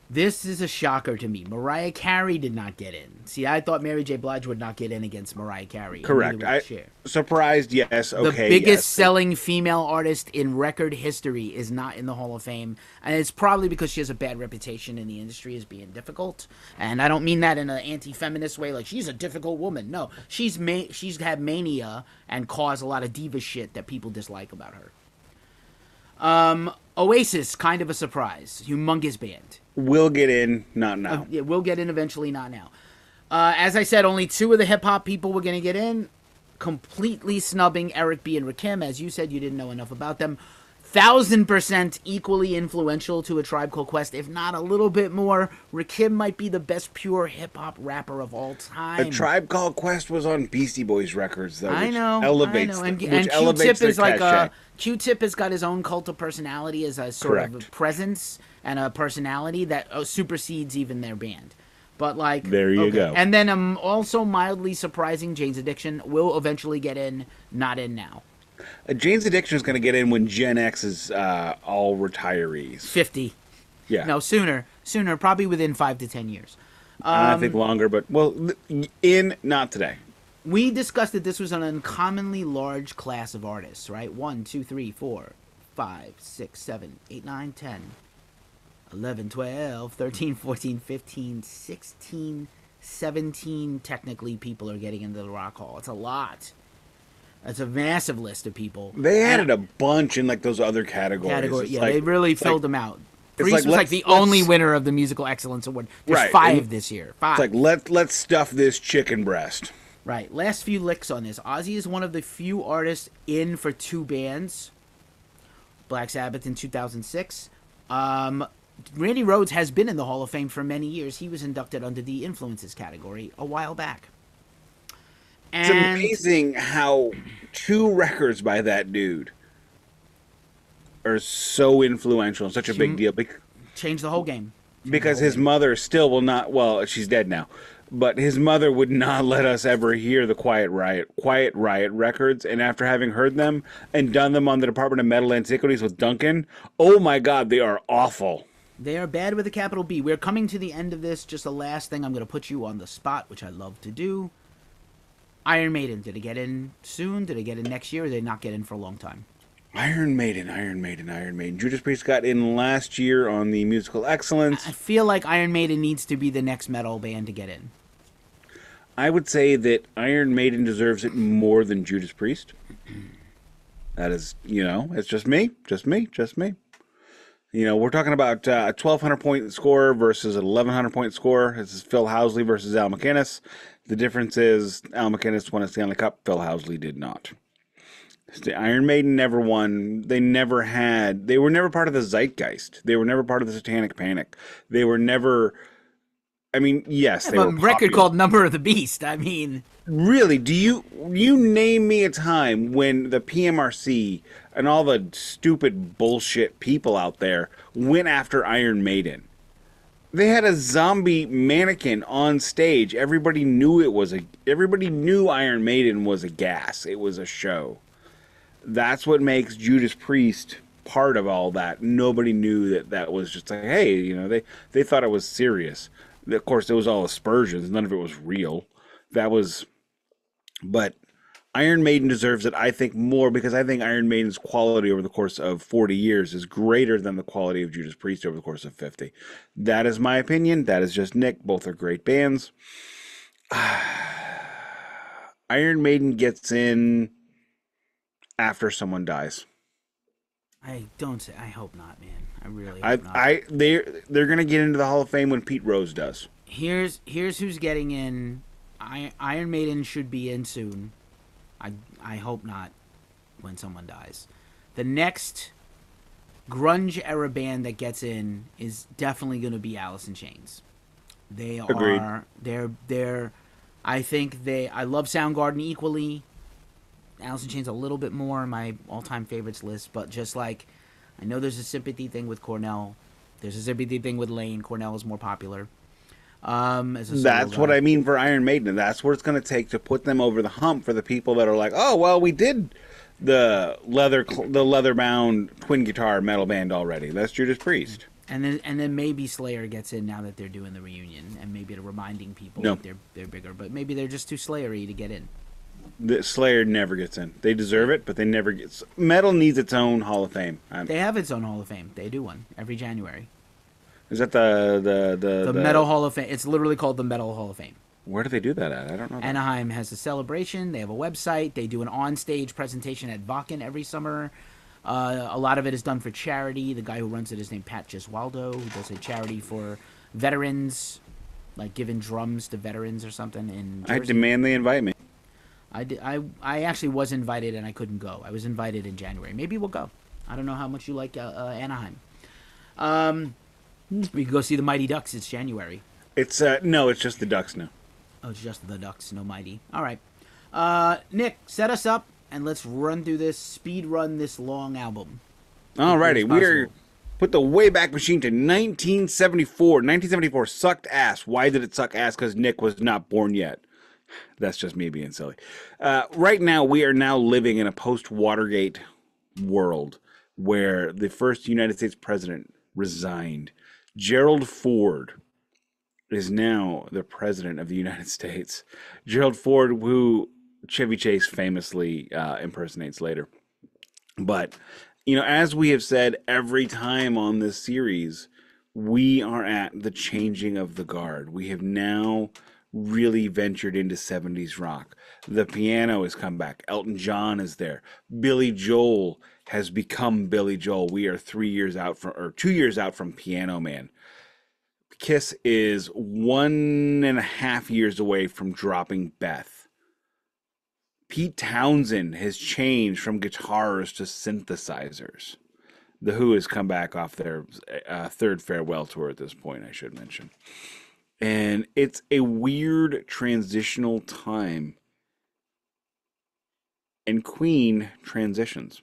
This is a shocker to me. Mariah Carey did not get in. See, I thought Mary J. Blige would not get in against Mariah Carey. Correct. Surprised, yes. Okay. The biggest selling female artist in record history is not in the Hall of Fame. And it's probably because she has a bad reputation in the industry as being difficult. And I don't mean that in an anti-feminist way, like she's a difficult woman. No, she's had mania and caused a lot of diva shit that people dislike about her. Oasis, kind of a surprise. Humongous band. Will get in, not now. Yeah, we'll get in eventually, not now. As I said, only 2 of the hip-hop people were going to get in. Completely snubbing Eric B. and Rakim. As you said, you didn't know enough about them. 1,000% equally influential to A Tribe Called Quest, if not a little bit more. Rakim might be the best pure hip-hop rapper of all time. A Tribe Called Quest was on Beastie Boys records, though, I know. And Q-Tip is like Q-Tip has got his own cult of personality as a sort of a presence and a personality that supersedes even their band. But like, there you go. And then also mildly surprising, Jane's Addiction will eventually get in, not in now. Jane's Addiction is going to get in when Gen X is all retirees. 50. Yeah. No, sooner, probably within 5 to 10 years. I think longer, but not today. We discussed that this was an uncommonly large class of artists, right? 1, 2, 3, 4, 5, 6, 7, 8, 9, 10, 11, 12, 13, 14, 15, 16, 17 technically people are getting into the Rock Hall. It's a lot. It's a massive list of people. They added a bunch in like those other categories. They really filled them out. Priest was like the only winner of the Musical Excellence Award. There's 5 this year. 5. It's like let's stuff this chicken breast. Right. Last few licks on this. Ozzy is one of the few artists in for 2 bands. Black Sabbath in 2006. Randy Rhoads has been in the Hall of Fame for many years. He was inducted under the Influences category a while back. It's amazing how 2 records by that dude are so influential and such a big deal. Changed the whole game. Because his mother still will not, well, she's dead now, but his mother would not let us ever hear the Quiet Riot records. And after having heard them and done them on the Department of Metal Antiquities with Duncan, oh my God, they are awful. They are bad with a capital B. We're coming to the end of this. Just the last thing, I'm going to put you on the spot, which I love to do. Iron Maiden, did it get in soon? Did it get in next year? Or did it not get in for a long time? Iron Maiden. Judas Priest got in last year on the Musical Excellence. I feel like Iron Maiden needs to be the next metal band to get in. I would say that Iron Maiden deserves it more than Judas Priest. That is, it's just me. We're talking about a 1,200-point score versus an 1,100-point score. This is Phil Housley versus Al McInnes. The difference is Al McInnes won a Stanley Cup. Phil Housley did not. The Iron Maiden never won. They were never part of the zeitgeist. They were never part of the Satanic Panic. They were never, yes, they were popular. Record called Number of the Beast. Really, do you name me a time when the PMRC and all the stupid bullshit people out there went after Iron Maiden? They had a zombie mannequin on stage. Everybody knew Iron Maiden was a gas. It was a show. That's what makes Judas Priest part of all that. Nobody knew that was just like, hey, they thought it was serious. Of course, it was all aspersions. None of it was real. But Iron Maiden deserves it, I think, more because I think Iron Maiden's quality over the course of 40 years is greater than the quality of Judas Priest over the course of 50. That is my opinion. That is just Nick. Both are great bands. Iron Maiden gets in after someone dies. I hope not, man. I really hope not. They're going to get into the Hall of Fame when Pete Rose does. Here's who's getting in. Iron Maiden should be in soon. I hope not when someone dies. The next grunge era band that gets in is definitely going to be Alice in Chains. They are Agreed. They're I love Soundgarden equally. Alice in Chains a little bit more on my all-time favorites list, but just like I know there's a sympathy thing with Cornell. There's a sympathy thing with Lane. Cornell is more popular. That's what I mean for Iron Maiden. That's what it's going to take to put them over the hump for the people that are like, oh, well, we did the leather bound twin guitar metal band already. That's Judas Priest. And then maybe Slayer gets in now that they're doing the reunion, and maybe they're reminding people that they're bigger, but maybe they're just too Slayer-y to get in. The Slayer never gets in. They deserve it, but they never get. Metal needs its own Hall of Fame. They have its own Hall of Fame. They do one every January. Is that the Metal Hall of Fame? It's literally called the Metal Hall of Fame. Where do they do that at? I don't know. Anaheim has a celebration. They have a website. They do an on-stage presentation at Wacken every summer. A lot of it is done for charity. The guy who runs it is named Pat Gesualdo, who does a charity for veterans, like giving drums to veterans or something in Jersey. I demand they invite me. I actually was invited and I couldn't go. I was invited in January. Maybe we'll go. I don't know how much you like Anaheim. We can go see the Mighty Ducks. It's January. No, it's just the Ducks now. Oh, it's just the Ducks, no Mighty. All right. Nick, set us up. And let's speed run this long album. Alrighty, we're put the Wayback Machine to 1974. 1974 sucked ass. Why did it suck ass? Because Nick was not born yet. That's just me being silly. Right now, we are now living in a post-Watergate world where the first United States president resigned. Gerald Ford is now the president of the United States. Gerald Ford, who Chevy Chase famously impersonates later. But, as we have said every time on this series, we are at the changing of the guard. We have now really ventured into 70s rock. The piano has come back. Elton John is there. Billy Joel has become Billy Joel. We are 2 years out from Piano Man. Kiss is 1.5 years away from dropping Beth. Pete Townsend has changed from guitars to synthesizers. The Who has come back off their third farewell tour at this point, I should mention. And it's a weird transitional time. And Queen transitions.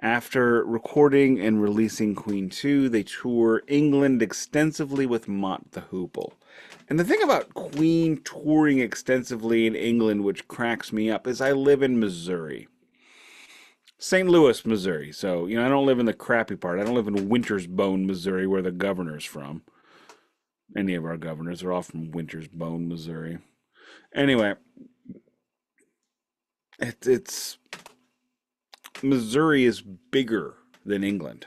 After recording and releasing Queen 2, they tour England extensively with Mott the Hoople. And the thing about Queen touring extensively in England, which cracks me up, is I live in Missouri. St. Louis, Missouri. So, I don't live in the crappy part. I don't live in Wintersbone, Missouri, where the governor's from. Any of our governors are all from Wintersbone, Missouri. Anyway, it's Missouri is bigger than England.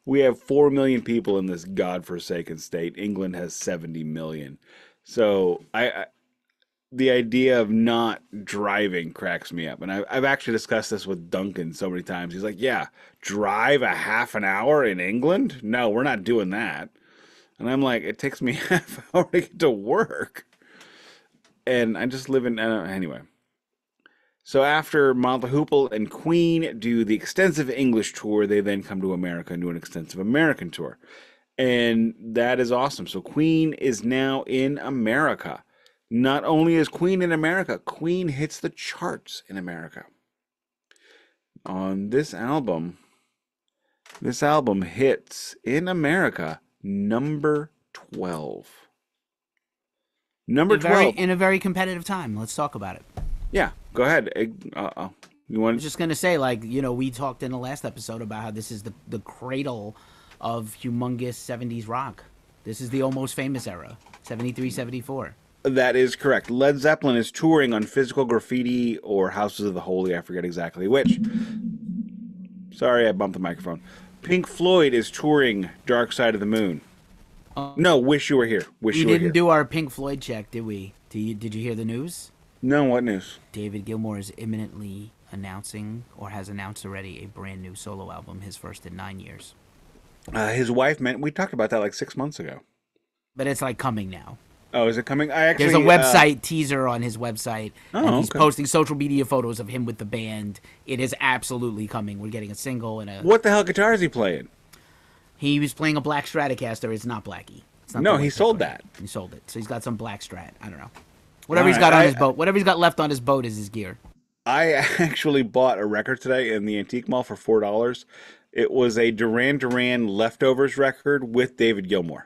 We have 4 million people in this godforsaken state. England has 70 million. So the idea of not driving cracks me up. And I've actually discussed this with Duncan so many times. He's like, yeah, drive a half an hour in England? No, we're not doing that. And I'm like, it takes me half an hour to get to work. And I just live in, anyway. So after Mott the Hoople and Queen do the extensive English tour, they then come to America and do an extensive American tour. And that is awesome. So Queen is now in America. Not only is Queen in America, Queen hits the charts in America. On this album hits in America number 12. Number 12. In a very competitive time. Let's talk about it. Yeah, go ahead. I was just going to say, we talked in the last episode about how this is the cradle of humongous 70s rock. This is the almost famous era, 73, 74. That is correct. Led Zeppelin is touring on Physical Graffiti or Houses of the Holy. I forget exactly which. Sorry, I bumped the microphone. Pink Floyd is touring Dark Side of the Moon. No, Wish You Were Here. We didn't do our Pink Floyd check, did we? Did you hear the news? No, what news? David Gilmour is imminently announcing, or has announced already, a brand new solo album, his first in 9 years. His wife we talked about that 6 months ago. But it's coming now. Oh, is it coming? There's a website teaser on his website. Oh, and he's okay. posting social media photos of him with the band. It is absolutely coming. We're getting a single and a... What the hell guitar is he playing? He was playing a black Stratocaster. It's not Blackie. It's not no, he sold that. He sold it. So he's got some black Strat. I don't know. Whatever he's got on his boat. Whatever he's got left on his boat is his gear. I actually bought a record today in the antique mall for $4. It was a Duran Duran Leftovers record with David Gilmour.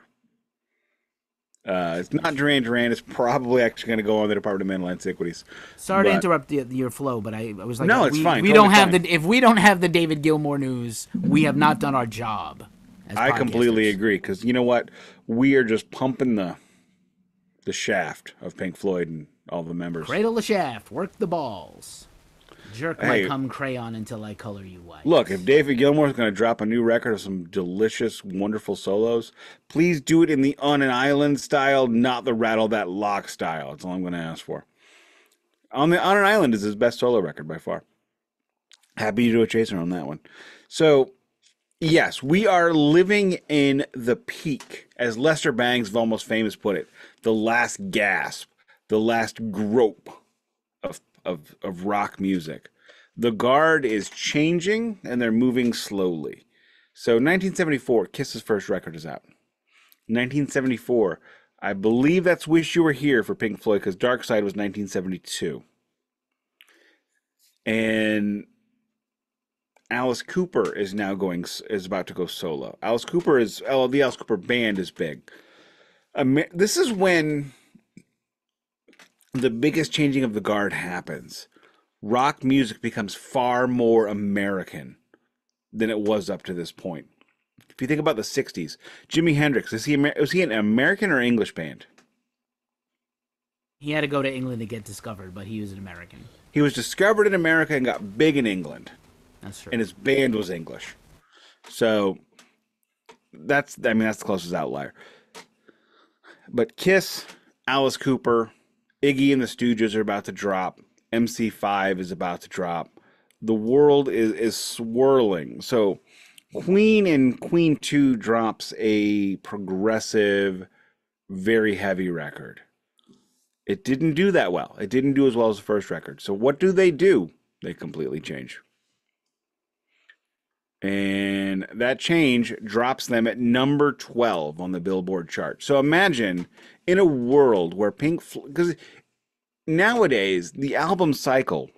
It's not Duran Duran. It's probably actually going to go on the Department of Mental Antiquities. Sorry to But- interrupt your flow, but I was like, No, it's fine. We Totally don't have fine. if we don't have the David Gilmour news, we have not done our job. As I completely podcasters. agree, because you know what? We are just pumping the shaft of Pink Floyd and all the members. Cradle the shaft, work the balls, jerk Hey. my cum crayon until I color you white. Look, if David Gilmour is going to drop a new record of some delicious, wonderful solos, please do it in the On an Island style, not the Rattle That Lock style. That's all I'm going to ask for. On an Island is his best solo record by far. Happy to do a chaser on that one. So, yes, we are living in the peak, as Lester Bangs of Almost Famous put it, the last gasp, the last grope of rock music. The guard is changing, and they're moving slowly. So 1974, Kiss's first record is out. 1974, I believe that's Wish You Were Here for Pink Floyd, because Dark Side was 1972. And Alice Cooper is about to go solo. The Alice Cooper band is big. This is when the biggest changing of the guard happens. Rock music becomes far more American than it was up to this point. If you think about the 60s, Jimi Hendrix, was he an American or English band? He had to go to England to get discovered, but he was an American. He was discovered in America and got big in England. That's true. And his band was English. So that's the closest outlier. But Kiss, Alice Cooper, Iggy and the Stooges are about to drop. MC5 is about to drop. The world is swirling. So Queen and Queen 2 drops a progressive, very heavy record. It didn't do that well. It didn't do as well as the first record. So what do? They completely change. And that change drops them at number 12 on the Billboard chart. So imagine in a world where because nowadays an album cycle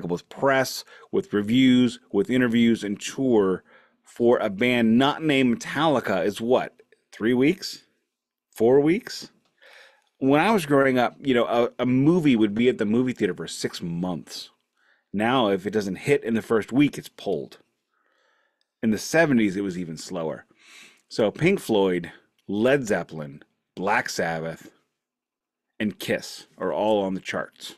with press, with reviews, with interviews, and tour for a band not named Metallica is what? 3 weeks? 4 weeks? When I was growing up, a movie would be at the movie theater for 6 months. Now, if it doesn't hit in the first week, it's pulled. In the 70s, it was even slower. So Pink Floyd, Led Zeppelin, Black Sabbath, and Kiss are all on the charts.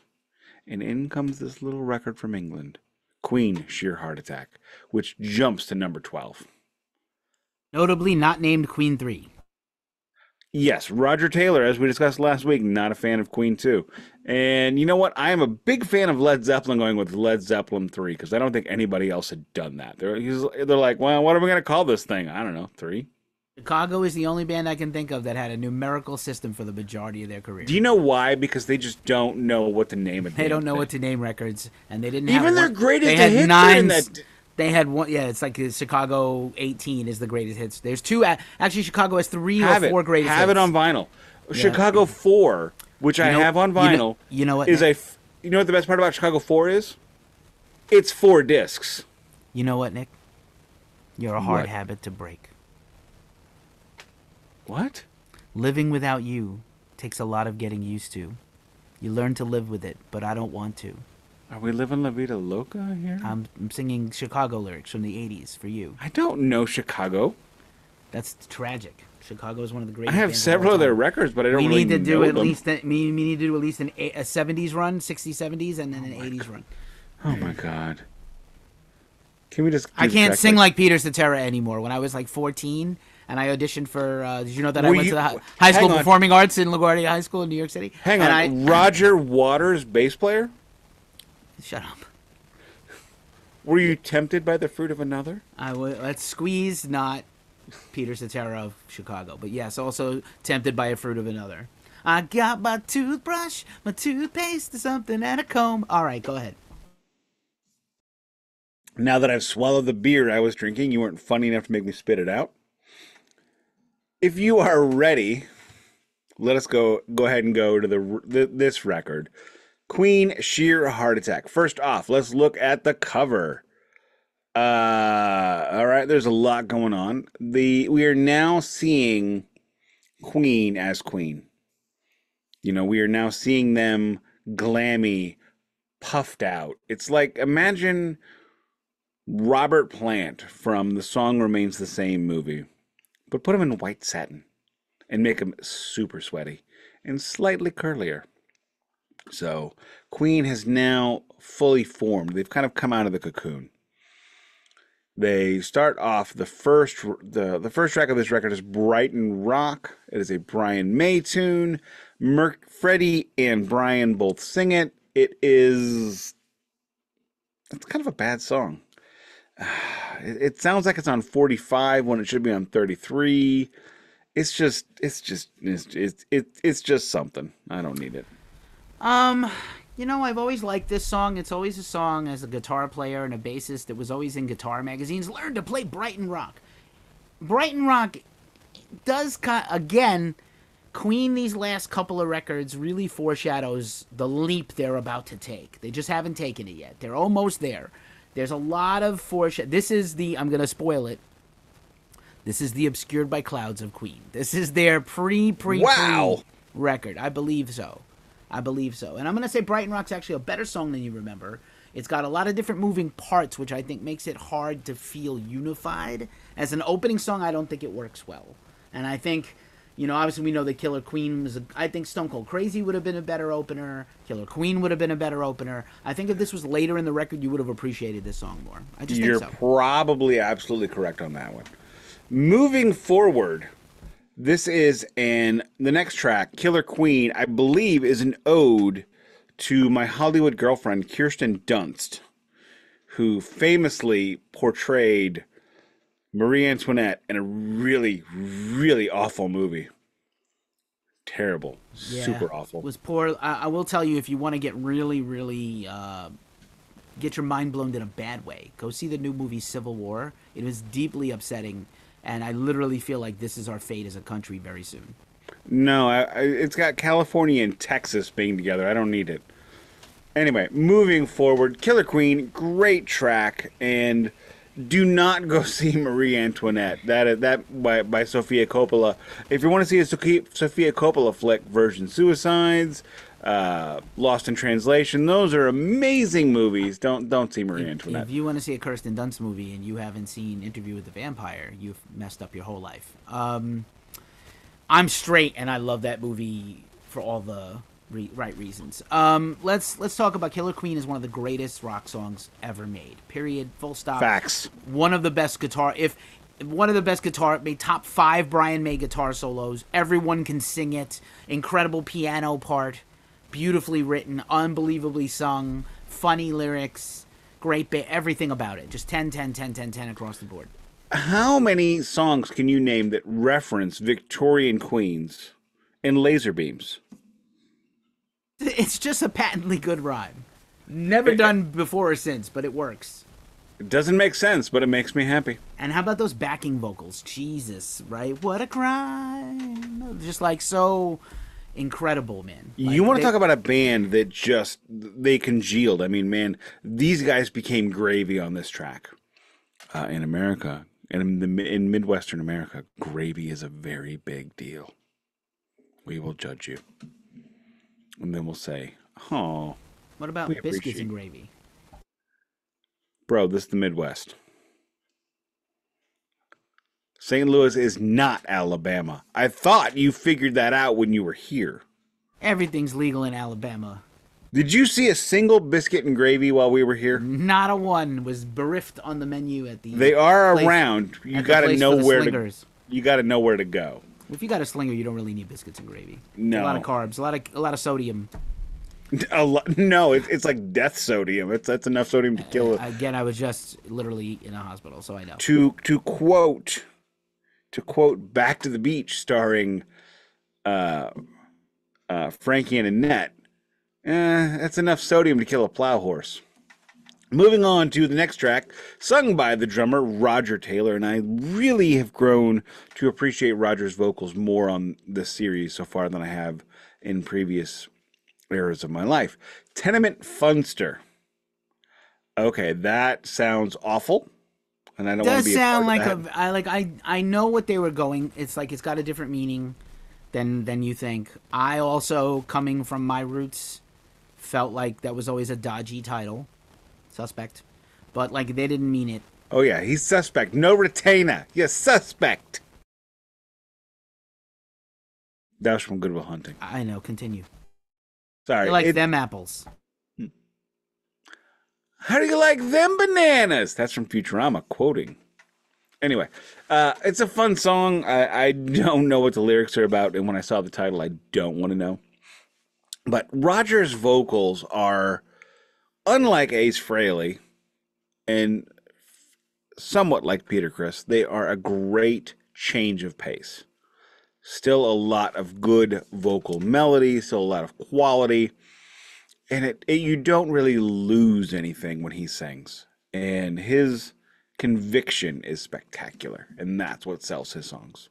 And in comes this little record from England, Queen, Sheer Heart Attack, which jumps to number 12. Notably not named Queen 3. Yes, Roger Taylor, as we discussed last week, not a fan of Queen 2. And you know what? I am a big fan of Led Zeppelin going with Led Zeppelin 3, because I don't think anybody else had done that. They're like, well, what are we going to call this thing? I don't know, 3? Chicago is the only band I can think of that had a numerical system for the majority of their career. Do you know why? Because they just don't know what to name it. They don't know what to name records, and they didn't Even have their one, greatest they had hits are nine. in that. They had one. Yeah, it's like Chicago 18 is the greatest hits. There's two. Actually, Chicago has 3 or 4 greatest hits. Have it on vinyl. Yeah. Chicago 4, which I have on vinyl. You know what? You know what the best part about Chicago 4 is? It's 4 discs. You know what, Nick? You're a hard What? habit to break. What? Living without you takes a lot of getting used to. You learn to live with it, but I don't want to. Are we living La Vida Loca here? I'm singing Chicago lyrics from the 80s for you. I don't know Chicago. That's tragic. Chicago is one of the I greatest have bands several all of their time. records, but I don't We really need to do know at them. least we need to do at least a 70s run, 60s, 70s, and then an 80s run. Oh my god. Can we just? I keep can't track sing of- like Peter Cetera anymore. When I was like 14 and I auditioned for, did you know that I Were went you- to the high school hang on. performing arts in LaGuardia High School in New York City? Hang and on, Roger Waters, bass player. Shut up. Were you tempted by the fruit of another? Let's squeeze, not Peter Cetera of Chicago. But yes, also tempted by a fruit of another. I got my toothbrush, my toothpaste, something, and a comb. All right, go ahead. Now that I've swallowed the beer I was drinking, you weren't funny enough to make me spit it out. If you are ready, let us go ahead and go to this record, Queen, Sheer Heart Attack. First off, let's look at the cover. All right, there's a lot going on. We are now seeing Queen as Queen. You know, we are now seeing them glammy, puffed out. It's like, imagine Robert Plant from The Song Remains the Same movie, but put him in white satin and make him super sweaty and slightly curlier. So Queen has now fully formed. They've kind of come out of the cocoon. They start off the first track of this record is Brighton Rock. It is a Brian May tune. Freddie and Brian both sing it. It's kind of a bad song. It sounds like it's on 45 when it should be on 33. It's just something. I don't need it. You know, I've always liked this song. It's always a song as a guitar player and a bassist that was always in guitar magazines. Learn to play Brighton Rock. Brighton Rock does, again, Queen, these last couple of records really foreshadows the leap they're about to take. They just haven't taken it yet. They're almost there. There's a lot of This is I'm going to spoil it. This is the Obscured by Clouds of Queen. This is their pre record. I believe so. And I'm going to say Brighton Rock's actually a better song than you remember. It's got a lot of different moving parts, which I think makes it hard to feel unified. As an opening song, I don't think it works well. And I think, you know, obviously we know that Killer Queen I think Stone Cold Crazy would have been a better opener. Killer Queen would have been a better opener. I think if this was later in the record, you would have appreciated this song more. I just think so. You're probably absolutely correct on that one. Moving forward, this is the next track, Killer Queen, I believe is an ode to my Hollywood girlfriend, Kirsten Dunst, who famously portrayed Marie Antoinette in a really, really awful movie. Terrible. Yeah, super awful. It was poor. I will tell you, if you want to get really, really get your mind blown in a bad way, go see the new movie Civil War. It was deeply upsetting. And I literally feel like this is our fate as a country very soon. No, it's got California and Texas being together. I don't need it. Anyway, moving forward, Killer Queen, great track, and do not go see Marie Antoinette. That by Sofia Coppola. If you want to see a Sofia Coppola flick, Virgin Suicides, Lost in Translation, those are amazing movies. Don't see Marie Antoinette. If you want to see a Kirsten Dunst movie and you haven't seen Interview with the Vampire, you've messed up your whole life. I'm straight and I love that movie for all the right reasons. Let's talk about Killer Queen is one of the greatest rock songs ever made. Period. Full stop. Facts. One of the best made top 5 Brian May guitar solos. Everyone can sing it. Incredible piano part. Beautifully written, unbelievably sung, funny lyrics, great everything about it. Just 10, 10, 10, 10, 10 across the board. How many songs can you name that reference Victorian queens and laser beams? It's just a patently good rhyme. Never done before or since, but it works. It doesn't make sense, but it makes me happy. And how about those backing vocals? Jesus, right? What a crime. Just like so... incredible, man. Like, you want to talk about a band that they congealed. I mean, man, these guys became gravy on this track. In America, and in Midwestern America, gravy is a very big deal. We will judge you. And then we'll say, oh. What about biscuits and gravy? Bro, this is the Midwest. St. Louis is not Alabama. I thought you figured that out when you were here. Everything's legal in Alabama. Did you see a single biscuit and gravy while we were here? Not a one was bereft on the menu at the. They are around. You got to know where to. You got to know where to go. If you got a slinger, you don't really need biscuits and gravy. No. A lot of carbs, a lot of sodium. No, it's like death sodium. That's enough sodium to kill it. Again, I was just literally in a hospital, so I know. To quote Back to the Beach, starring Frankie and Annette, that's enough sodium to kill a plow horse. Moving on to the next track, sung by the drummer Roger Taylor, and I really have grown to appreciate Roger's vocals more on this series so far than I have in previous Eras of My Life. Tenement Funster. Okay, that sounds awful, and I don't want to Does be a part sound of like that. I know what they were going. It's like it's got a different meaning than you think. I also, coming from my roots, felt like that was always a dodgy title, Suspect, but like they didn't mean it. Oh yeah, he's suspect. No retainer. You're suspect. That was from Good Will Hunting. I know. Continue. Sorry. You like them apples? How do you like them bananas? That's from Futurama, quoting. Anyway, it's a fun song. I don't know what the lyrics are about, and when I saw the title, I don't want to know. But Roger's vocals are unlike Ace Frehley and somewhat like Peter Criss. They are a great change of pace. Still a lot of good vocal melody, still a lot of quality. And you don't really lose anything when he sings. And his conviction is spectacular. And that's what sells his songs.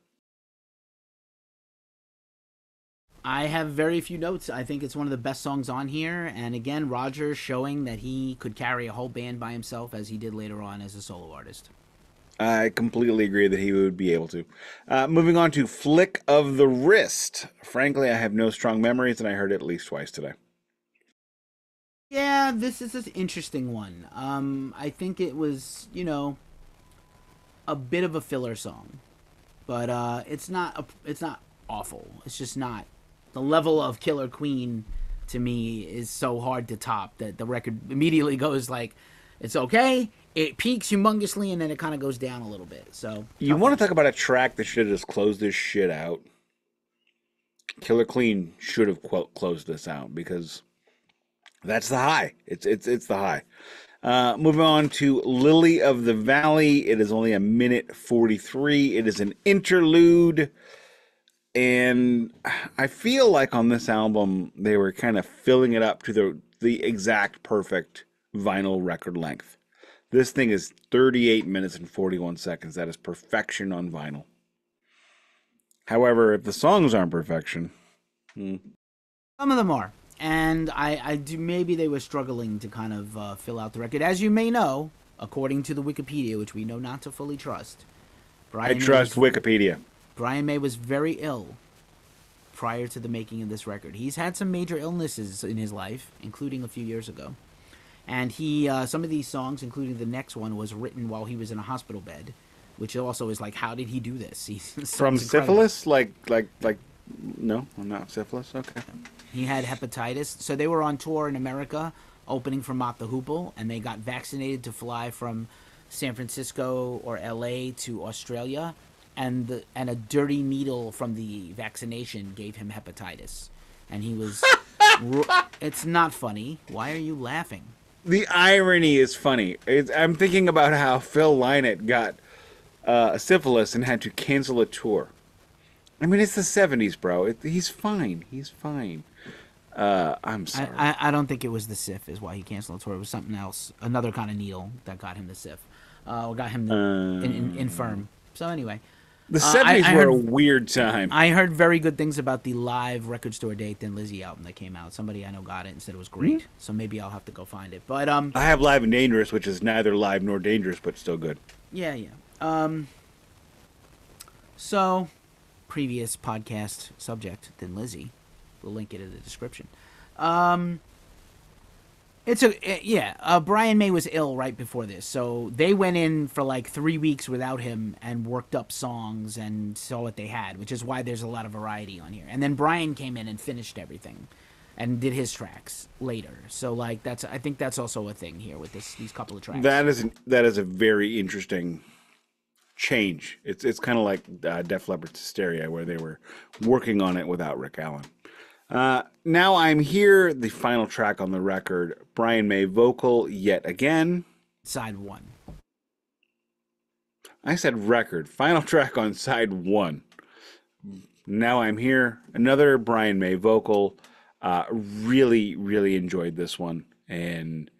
I have very few notes. I think it's one of the best songs on here. And again, Roger showing that he could carry a whole band by himself as he did later on as a solo artist. I completely agree that he would be able to. Moving on to Flick of the Wrist. Frankly, I have no strong memories, and I heard it at least twice today. Yeah, this is an interesting one. I think it was, a bit of a filler song, but it's not awful. It's just not the level of Killer Queen. To me, is so hard to top that the record immediately goes like, it's okay. It peaks humongously and then it kind of goes down a little bit. So you want to talk about a track that should have just closed this shit out? Killer Queen should have closed this out because that's the high. It's the high. Moving on to Lily of the Valley. It is only a minute 43. It is an interlude. And I feel like on this album, they were kind of filling it up to the exact perfect vinyl record length. This thing is 38 minutes and 41 seconds. That is perfection on vinyl. However, if the songs aren't perfection... Some of them are. And I do, maybe they were struggling to kind of fill out the record. As you may know, according to the Wikipedia, which we know not to fully trust, I trust Wikipedia. Brian May was very ill prior to the making of this record. He's had some major illnesses in his life, including a few years ago. And he, some of these songs, including the next one, was written while he was in a hospital bed, which also is like, how did he do this? From syphilis? Like, no, not syphilis. Okay. He had hepatitis. So they were on tour in America, opening for Mott the Hoople, and they got vaccinated to fly from San Francisco or L.A. to Australia. And a dirty needle from the vaccination gave him hepatitis. And he was... It's not funny. Why are you laughing? The irony is funny. I'm thinking about how Phil Lynott got syphilis and had to cancel a tour. I mean, it's the 70s, bro. He's fine. He's fine. I'm sorry. I don't think it was the Sif is why he canceled the tour. It was something else. Another kind of needle that got him the Sif. Or got him infirm. So anyway... The 70s were a weird time. I heard very good things about the live Record Store Day Thin Lizzy album that came out. Somebody I know got it and said it was great. Mm-hmm. So maybe I'll have to go find it. But I have Live and Dangerous, which is neither live nor dangerous, but still good. Yeah. So, previous podcast subject, Thin Lizzy. We'll link it in the description. Brian May was ill right before this, so they went in for like 3 weeks without him and worked up songs and saw what they had, which is why there's a lot of variety on here. And then Brian came in and finished everything and did his tracks later. So like I think that's also a thing here with these couple of tracks. That is a very interesting change. It's kind of like Def Leppard's Hysteria, where they were working on it without Rick Allen. Now I'm Here, the final track on the record. Brian May vocal yet again. Side 1. I said record. Final track on side 1. Now I'm Here. Another Brian May vocal. Really, really enjoyed this one. And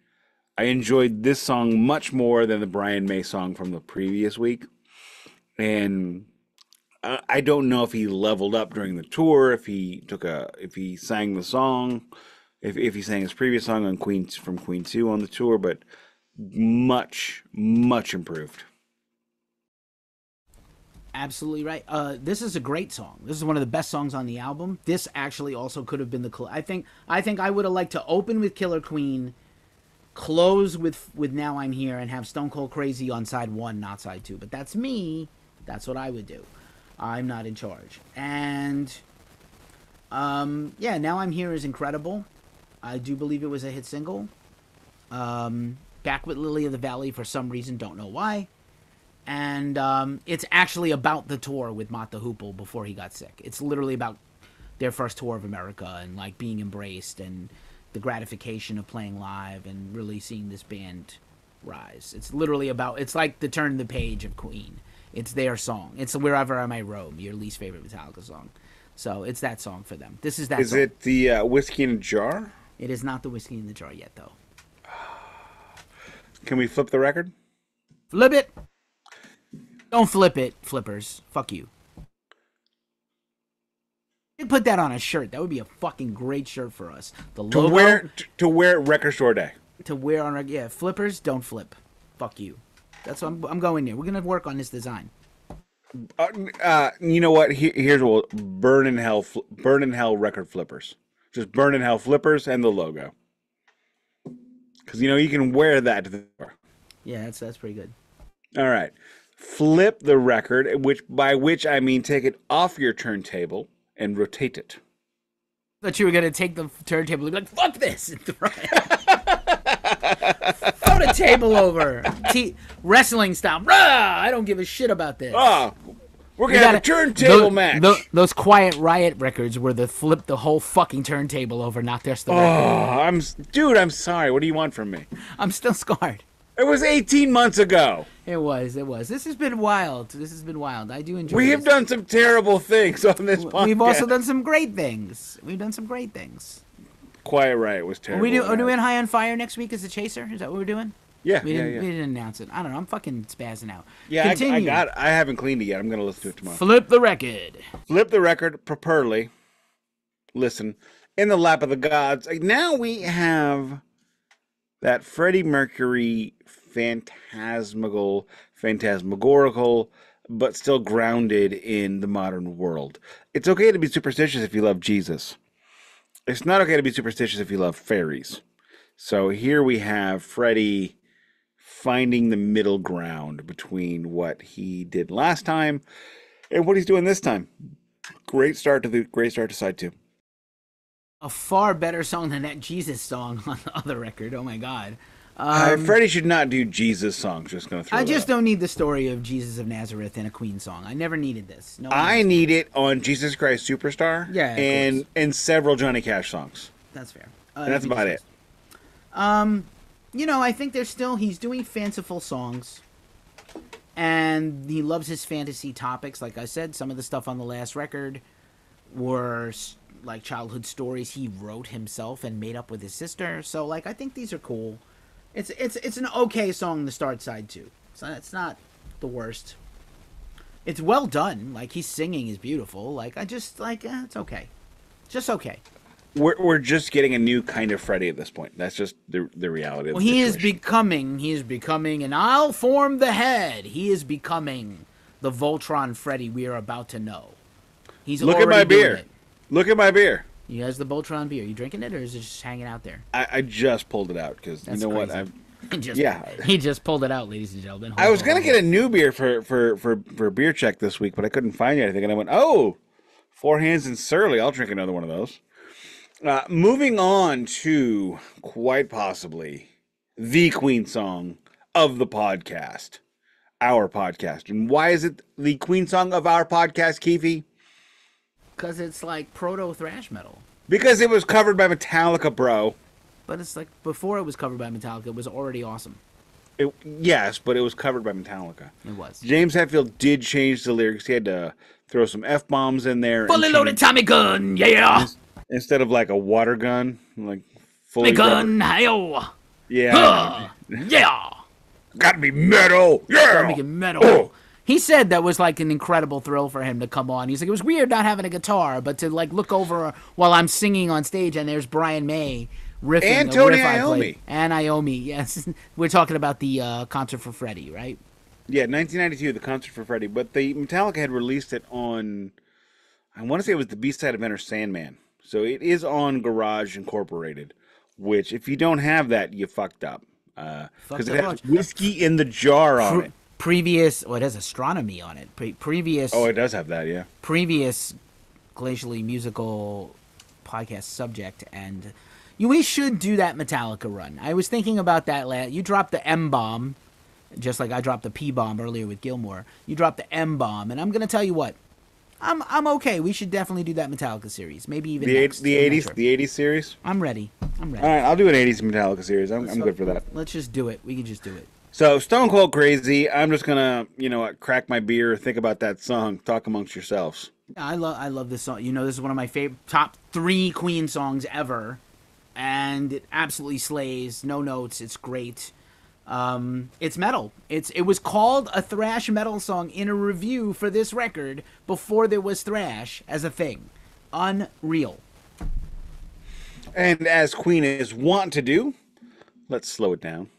I enjoyed this song much more than the Brian May song from the previous week. And I don't know if he leveled up during the tour, if he sang the song if he sang his previous song on Queen 2 on the tour, but much improved. Absolutely right. This is a great song. This is one of the best songs on the album. This actually also could have been I think I would have liked to open with Killer Queen, close with Now I'm Here, and have Stone Cold Crazy on side 1, not side 2. But that's me. That's what I would do. I'm not in charge. And yeah, Now I'm Here is incredible. I do believe it was a hit single. Back with Lily of the Valley for some reason, don't know why. And it's actually about the tour with Mott the Hoople before he got sick. It's literally about their first tour of America and like being embraced and the gratification of playing live and really seeing this band rise. It's literally about, it's like the turn the page of Queen. It's their song. It's Wherever I May Roam, your least favorite Metallica song. So it's that song for them. This is that song. Is it the Whiskey in a Jar? It is not the Whiskey in the Jar yet, though. Can we flip the record? Flip it! Don't flip it, flippers. Fuck you. You put that on a shirt. That would be a fucking great shirt for us. The logo to wear at Record Store Day. To wear on yeah, flippers don't flip. Fuck you. That's what I'm going there. We're gonna work on this design. You know what? Here's what Burn in Hell record flippers. Just Burn in Hell flippers and the logo. Because you can wear that to the door. Yeah, that's pretty good. All right. Flip the record, by which I mean take it off your turntable and rotate it. I thought you were going to take the turntable and be like, fuck this! And throw the table over. Wrestling style. Rah! I don't give a shit about this. We're going to have a turntable match. Those Quiet Riot records where they flip the whole fucking turntable over, not just the record. I'm sorry. What do you want from me? I'm still scarred. It was 18 months ago. It was. This has been wild. I do enjoy it. We have done some terrible things on this podcast. We've also done some great things. Quiet Riot was terrible. Are we doing High on Fire next week as a chaser? Is that what we're doing? Yeah, we didn't announce it. I don't know. I'm fucking spazzing out. Yeah, I haven't cleaned it yet. I'm going to listen to it tomorrow. Flip the record. Flip the record, properly. Listen, in the lap of the gods. Now we have that Freddie Mercury phantasmagorical, but still grounded in the modern world. It's okay to be superstitious if you love Jesus. It's not okay to be superstitious if you love fairies. So here we have Freddie finding the middle ground between what he did last time and what he's doing this time. Great start to side 2. A far better song than that Jesus song on the other record. Oh my God. Freddie should not do Jesus songs. I just don't need the story of Jesus of Nazareth in a Queen song. I never needed this. I need it on Jesus Christ Superstar. Yeah, and several Johnny Cash songs. That's fair. And that's about it. I think he's doing fanciful songs, and he loves his fantasy topics. Like I said, some of the stuff on the last record were like childhood stories he wrote himself and made up with his sister. So I think these are cool. It's an okay song to start side 2. So it's not the worst. It's well done. His singing is beautiful. It's okay. Just okay. We're just getting a new kind of Freddie at this point. That's just the reality of the situation. He is becoming, and I'll form the head. He is becoming the Voltron Freddie we are about to know. Look at my beer. Look at my beer. He has the Voltron beer. You drinking it, or is it just hanging out there? I just pulled it out because you know crazy. What? He just pulled it out, ladies and gentlemen. I was gonna get a new beer for beer check this week, but I couldn't find anything, and I went, Four Hands and Surly. I'll drink another one of those. Moving on to quite possibly the Queen song of the podcast, our podcast. And why is it the Queen song of our podcast, Keefy? Because it's like proto thrash metal. Because it was covered by Metallica, bro. But it's like before it was covered by Metallica, it was already awesome. Yes, but it was covered by Metallica. It was. James Hetfield did change the lyrics. He had to throw some F-bombs in there. Fully loaded Tommy gun, yeah! Instead of a water gun, fully gun, hey-o! Yeah. Yeah! Gotta be metal! Yeah! Gotta make it metal! He said that was like an incredible thrill for him to come on. He's like, it was weird not having a guitar, but to like look over while I'm singing on stage and there's Brian May riffing And a Tony riff I Iommi. played. And Iommi, yes. We're talking about the concert for Freddie, right? Yeah, 1992, the concert for Freddie. But the Metallica had released it on, I want to say it was the B-side of Enter Sandman. So it is on Garage Incorporated, which if you don't have that, you fucked up. Because it has whiskey in the jar on it. It has astronomy on it. Oh, it does have that, yeah. Previous Glacially musical podcast subject, and we should do that Metallica run. I was thinking about that you dropped the M-bomb, just like I dropped the P-bomb earlier with Gilmore. You dropped the M-bomb, and I'm going to tell you what. I'm okay. We should definitely do that Metallica series. Maybe even the 80s series? I'm ready. All right, I'll do an 80s Metallica series. I'm good for that. Let's just do it. We can just do it. So, Stone Cold Crazy, I'm just going to, crack my beer, think about that song, talk amongst yourselves. I love this song. This is one of my favorite top 3 Queen songs ever, and it absolutely slays. No notes. It's great. It's metal. It was called a thrash metal song in a review for this record before there was thrash as a thing. Unreal. And as Queen is wont to do, let's slow it down.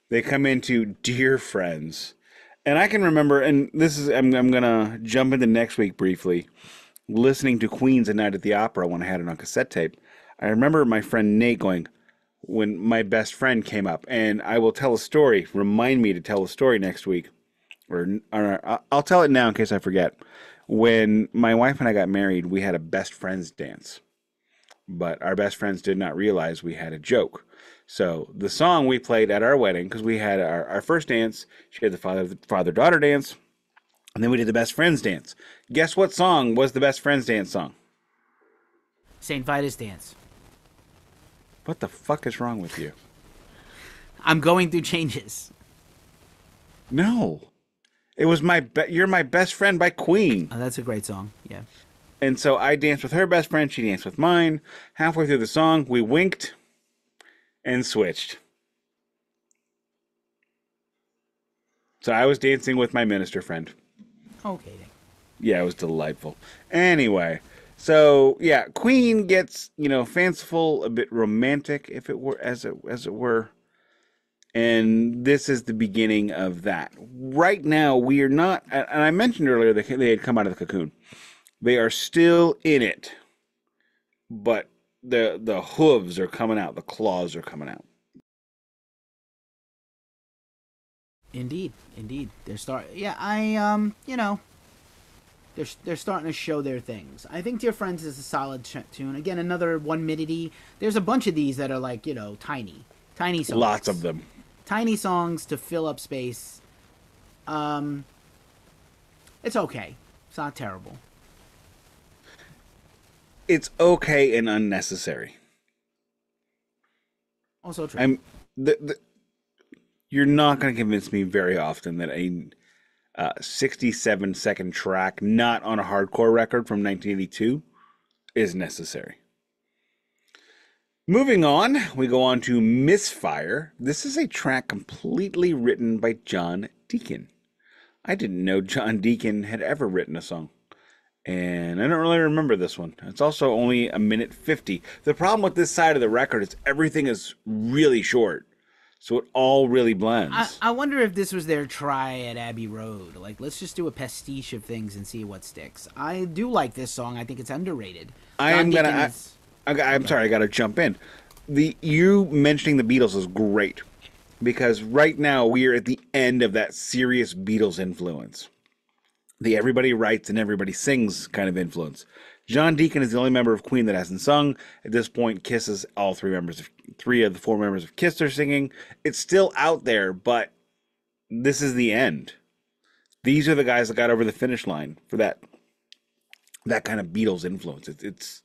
They come into Dear Friends. And I can remember, and this is, I'm going to jump into next week briefly, listening to Queen's A Night at the Opera when I had it on cassette tape. I remember my friend Nate going, when my best friend came up, and I will tell a story, remind me to tell a story next week, or I'll tell it now in case I forget. When my wife and I got married, we had a best friends dance, but our best friends did not realize we had a joke. So the song we played at our wedding, because we had our first dance, she had the father-daughter dance, and then we did the best friends dance. Guess what song was the best friends dance song? St. Vitus Dance. What the fuck is wrong with you? I'm going through changes. No. It was You're My Best Friend by Queen. Oh, that's a great song, yeah. And so I danced with her best friend, she danced with mine. Halfway through the song, we winked and switched. So I was dancing with my minister friend. Okay. Yeah, it was delightful. Anyway, so yeah, Queen gets, fanciful, a bit romantic, if it were, as it were. And this is the beginning of that. Right now, we are not, and I mentioned earlier that they had come out of the cocoon. They are still in it, but the hooves are coming out, the claws are coming out. Indeed. They're they're starting to show their things. I think Dear Friends is a solid tune. Again, another 1 minute-y. There's a bunch of these that are like, tiny songs. Lots of them. Tiny songs to fill up space. It's okay. It's not terrible. It's okay and unnecessary. Also true. You're not going to convince me very often that a 67-second track not on a hardcore record from 1982 is necessary. Moving on, we go on to Misfire. This is a track completely written by John Deacon. I didn't know John Deacon had ever written a song. And I don't really remember this one. It's also only 1:50. The problem with this side of the record is everything is really short. So it all really blends. I wonder if this was their try at Abbey Road. Like, let's just do a pastiche of things and see what sticks. I do like this song. I think it's underrated. I'm sorry, I got to jump in. You mentioning the Beatles is great. Because right now we are at the end of that serious Beatles influence. The everybody writes and everybody sings kind of influence. John Deacon is the only member of Queen that hasn't sung. At this point, Kiss is all three of the 4 members of Kiss are singing. It's still out there, but this is the end. These are the guys that got over the finish line for that kind of Beatles influence. It's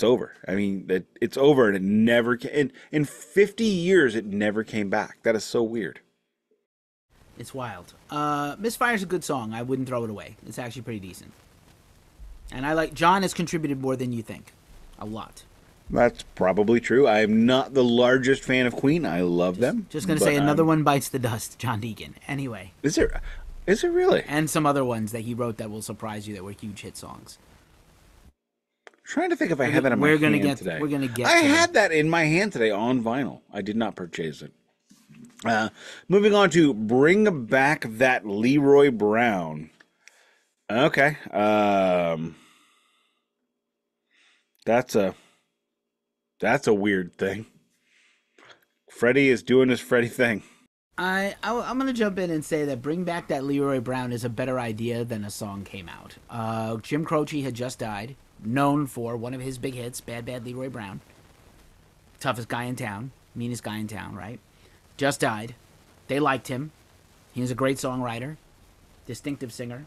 over. I mean, it's over, and it never came. In 50 years, it never came back. That is so weird. It's wild. Misfire's a good song. I wouldn't throw it away. It's actually pretty decent. And John has contributed more than you think. A lot. That's probably true. I am not the largest fan of Queen. I love them. Just gonna but say another one bites the dust. John Deacon. Anyway, Is there? Is it really? and some other ones that he wrote that will surprise you that were huge hit songs. Trying to think if I had that in my hand today. We're gonna get. I to had that in my hand today on vinyl. I did not purchase it. Moving on to Bring Back That Leroy Brown. Okay. That's a weird thing. Freddie is doing his Freddie thing. I'm gonna jump in and say that Bring Back That Leroy Brown is a better idea than a song came out. Jim Croce had just died, known for one of his big hits, Bad Bad Leroy Brown. Toughest guy in town, meanest guy in town, right? Just died. They liked him. He was a great songwriter, distinctive singer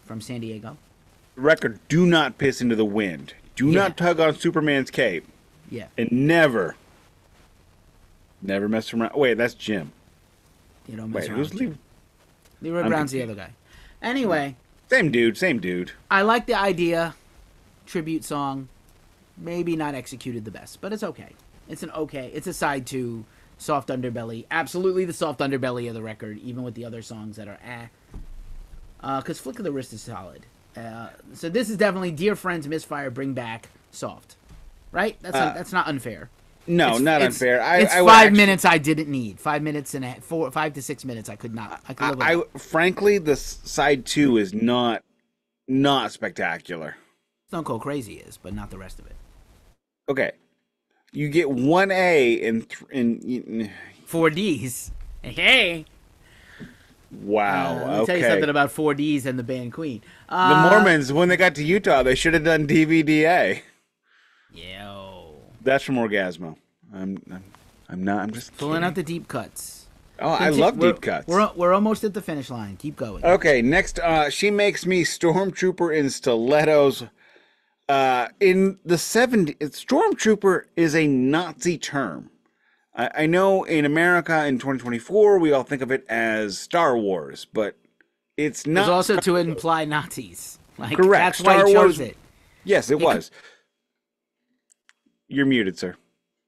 from San Diego. Record, do not piss into the wind. Do not tug on Superman's cape. Yeah. And never mess around. Wait, that's Jim. You don't mess Wait, around. who's Leroy? Leroy Brown's the other guy. Anyway. Same dude. I like the idea. Tribute song. Maybe not executed the best, but it's okay. It's a side to Soft Underbelly. Absolutely the soft underbelly of the record, even with the other songs that are because Flick of the Wrist is solid. So this is definitely Dear Friends, Misfire, Bring Back, Soft. Right? That's not unfair. No, not unfair. It's 5 minutes I didn't need. 5 minutes and 5 to 6 minutes I could not. I could live without. Frankly, the side 2 is not spectacular. Stone Cold Crazy is, but not the rest of it. Okay. You get 1A in 4 Ds. Hey. Wow. Let me tell you something about 4 Ds and the band Queen. The Mormons, when they got to Utah, they should have done DVDA. Yo. That's from Orgasmo. I'm just pulling kidding. out the deep cuts. Oh, I love deep cuts. We're almost at the finish line. Keep going. Okay, next, She Makes Me Stormtrooper in Stilettos. In the 70s, Stormtrooper is a Nazi term. I know in America in 2024, we all think of it as Star Wars, but it's not. It was also to imply Nazis. Like, correct. That's why he chose it. Yes, it was. You're muted, sir.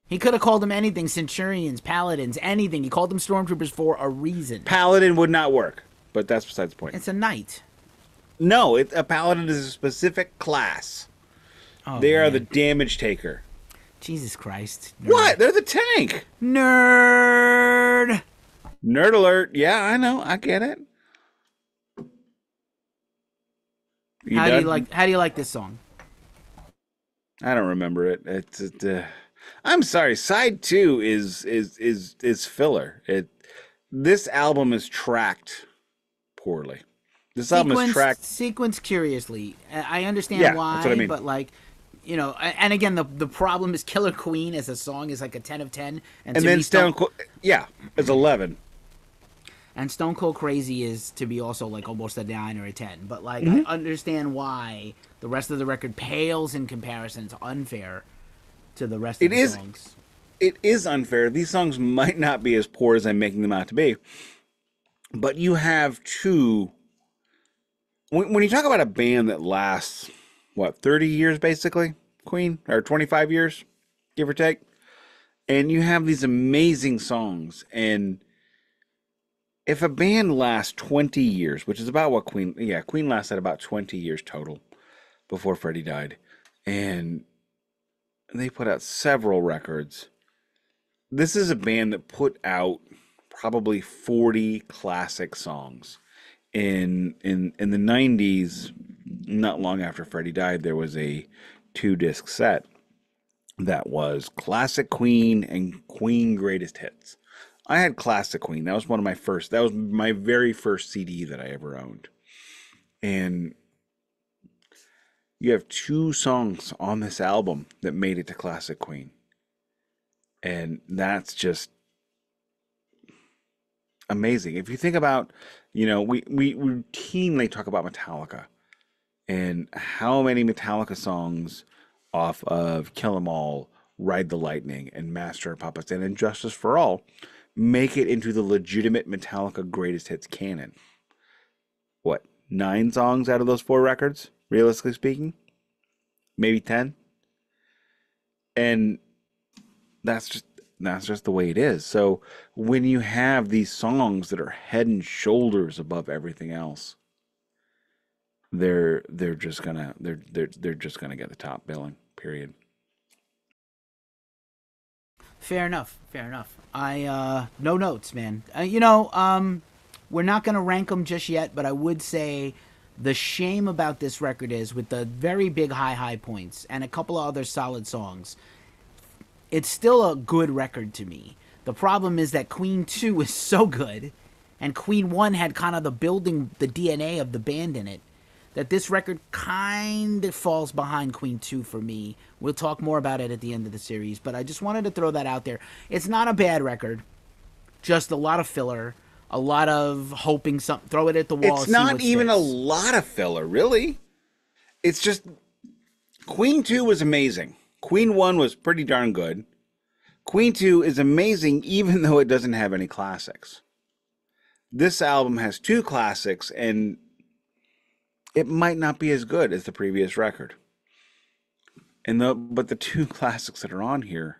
He could have called them anything, Centurions, Paladins, anything. He called them Stormtroopers for a reason. Paladin would not work, but that's besides the point. It's a knight. No, a Paladin is a specific class. Oh, they are the damage taker. Jesus Christ. Nerd. What? They're the tank. Nerd. Nerd alert. Yeah, I know. I get it. How do you like this song? I don't remember it. I'm sorry. Side 2 is filler. This album is tracked poorly. This album is tracked sequenced curiously. I understand why, that's what I mean. But like, you know, and again, the problem is Killer Queen as a song is like a 10 of 10, and then Stone Cold, it's 11. And Stone Cold Crazy is to be also like almost a 9 or a 10. But like, I understand why the rest of the record pales in comparison. It's unfair to the rest of the songs. It is unfair. These songs might not be as poor as I'm making them out to be, but you have two. When you talk about a band that lasts, 30 years basically, Queen, or 25 years, give or take, and you have these amazing songs, and if a band lasts 20 years, which is about what Queen lasted about 20 years total before Freddie died, and they put out several records. This is a band that put out probably 40 classic songs. In the 90s, not long after Freddie died, there was a 2-disc set that was Classic Queen and Queen Greatest Hits. I had Classic Queen. That was that was my very first CD that I ever owned. And you have 2 songs on this album that made it to Classic Queen. And that's just amazing. If you think about, we routinely talk about Metallica and how many Metallica songs off of Kill 'Em All, Ride the Lightning, and Master of Puppets, and Injustice for All make it into the legitimate Metallica greatest hits canon. 9 songs out of those 4 records, realistically speaking? Maybe 10? And that's just the way it is. So when you have these songs that are head and shoulders above everything else, they're just gonna they're just gonna get the top billing. Period. Fair enough. Fair enough. I no notes, man. We're not gonna rank them just yet, but I would say the shame about this record is with the very big high points and a couple of other solid songs. It's still a good record to me. The problem is that Queen 2 is so good, and Queen 1 had kind of the DNA of the band in it, that this record kind of falls behind Queen 2 for me. We'll talk more about it at the end of the series, but I just wanted to throw that out there. It's not a bad record, just a lot of filler, a lot of hoping something, throw it at the wall. It's not even a lot of filler, really. It's just Queen 2 was amazing. Queen 1 was pretty darn good. Queen 2 is amazing even though it doesn't have any classics. This album has 2 classics, and it might not be as good as the previous record. But the 2 classics that are on here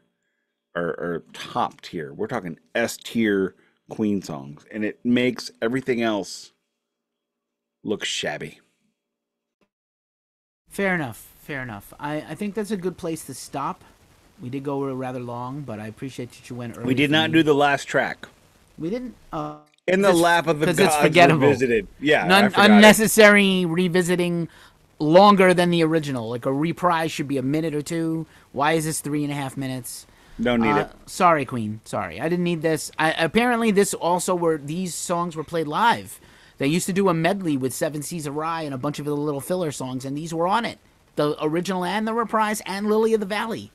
are top tier. We're talking S tier Queen songs, and it makes everything else look shabby. Fair enough. Fair enough. I think that's a good place to stop. We did go rather long, but I appreciate that you went early. We did not do the last track. We didn't. In the lap of the gods, it's forgettable. Revisited. Yeah, unnecessary revisiting, longer than the original. Like a reprise should be a minute or 2. Why is this 3.5 minutes? Don't need it. Sorry, Queen. Sorry, I didn't need this. Apparently, these songs were played live. They used to do a medley with Seven Seas of Rye and a bunch of the little filler songs, and these were on it. The original and the reprise and Lily of the Valley.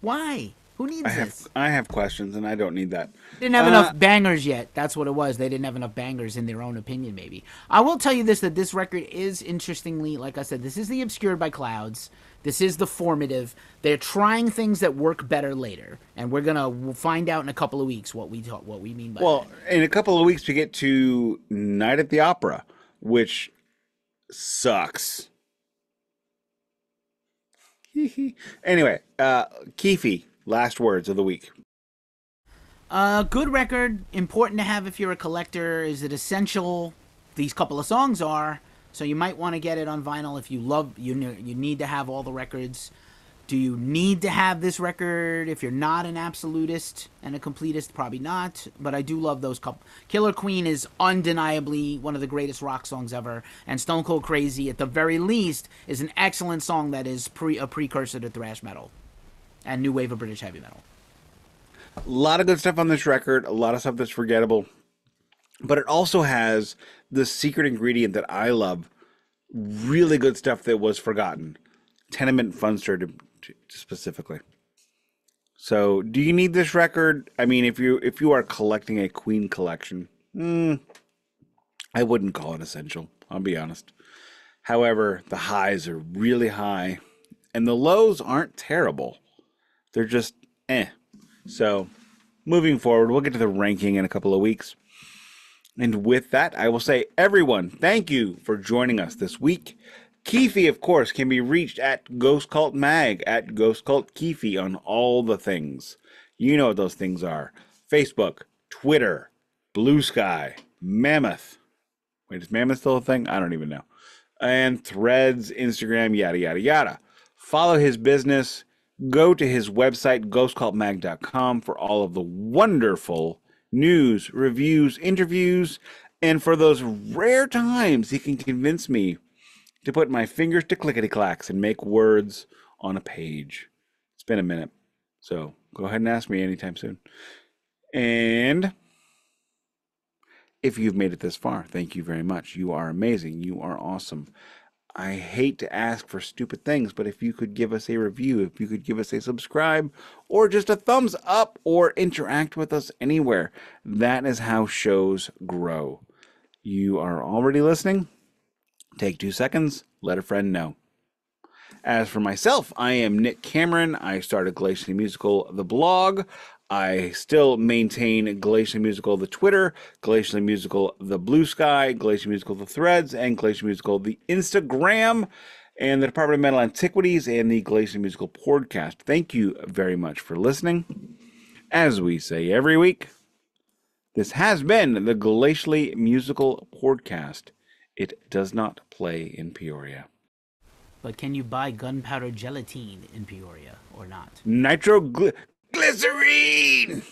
Why? Who needs this? I have questions, and I don't need that. Didn't have enough bangers yet. That's what it was. They didn't have enough bangers in their own opinion, maybe. I will tell you this, that this record is interestingly, like I said, this is the Obscured by Clouds. This is the formative. They're trying things that work better later, and we'll find out in a couple of weeks what we mean by that. Well, in a couple of weeks, we get to Night at the Opera, which sucks. Anyway, Keefy, last words of the week. Good record, important to have if you're a collector. Is it essential? These couple of songs are, so you might want to get it on vinyl if you need to have all the records. Do you need to have this record if you're not an absolutist and a completist? Probably not, but I do love those couple. Killer Queen is undeniably one of the greatest rock songs ever, and Stone Cold Crazy, at the very least, is an excellent song that is a precursor to thrash metal and new wave of British heavy metal. A lot of good stuff on this record, a lot of stuff that's forgettable, but it also has the secret ingredient that I love, really good stuff that was forgotten. Tenement Funster specifically. So, do you need this record? I mean, if you are collecting a Queen collection, I wouldn't call it essential. I'll be honest. However, the highs are really high, and the lows aren't terrible. They're just So, moving forward, we'll get to the ranking in a couple of weeks. And with that, I will say, everyone, thank you for joining us this week. Keefy, of course, can be reached at Ghost Cult Mag, at Ghost Cult Keefy on all the things. You know what those things are. Facebook, Twitter, Blue Sky, Mammoth. Wait, is Mammoth still a thing? I don't even know. And Threads, Instagram, yada, yada, yada. Follow his business. Go to his website, ghostcultmag.com, for all of the wonderful news, reviews, interviews, and for those rare times he can convince me to put my fingers to clickety-clacks and make words on a page. It's been a minute, so go ahead and ask me anytime soon. And if you've made it this far, thank you very much. You are amazing. You are awesome. I hate to ask for stupid things, but if you could give us a review, if you could give us a subscribe, or just a thumbs up, or interact with us anywhere, that is how shows grow. You are already listening? Take 2 seconds, let a friend know. As for myself, I am Nik Cameron. I started Glacially Musical, the blog. I still maintain Glacially Musical, the Twitter, Glacially Musical, the Blue Sky, Glacially Musical, the Threads, and Glacially Musical, the Instagram. and the Department of Metal Antiquities and the Glacially Musical Podcast. Thank you very much for listening. As we say every week, this has been the Glacially Musical Podcast. It does not play in Peoria. But can you buy gunpowder gelatine in Peoria or not? Glycerine!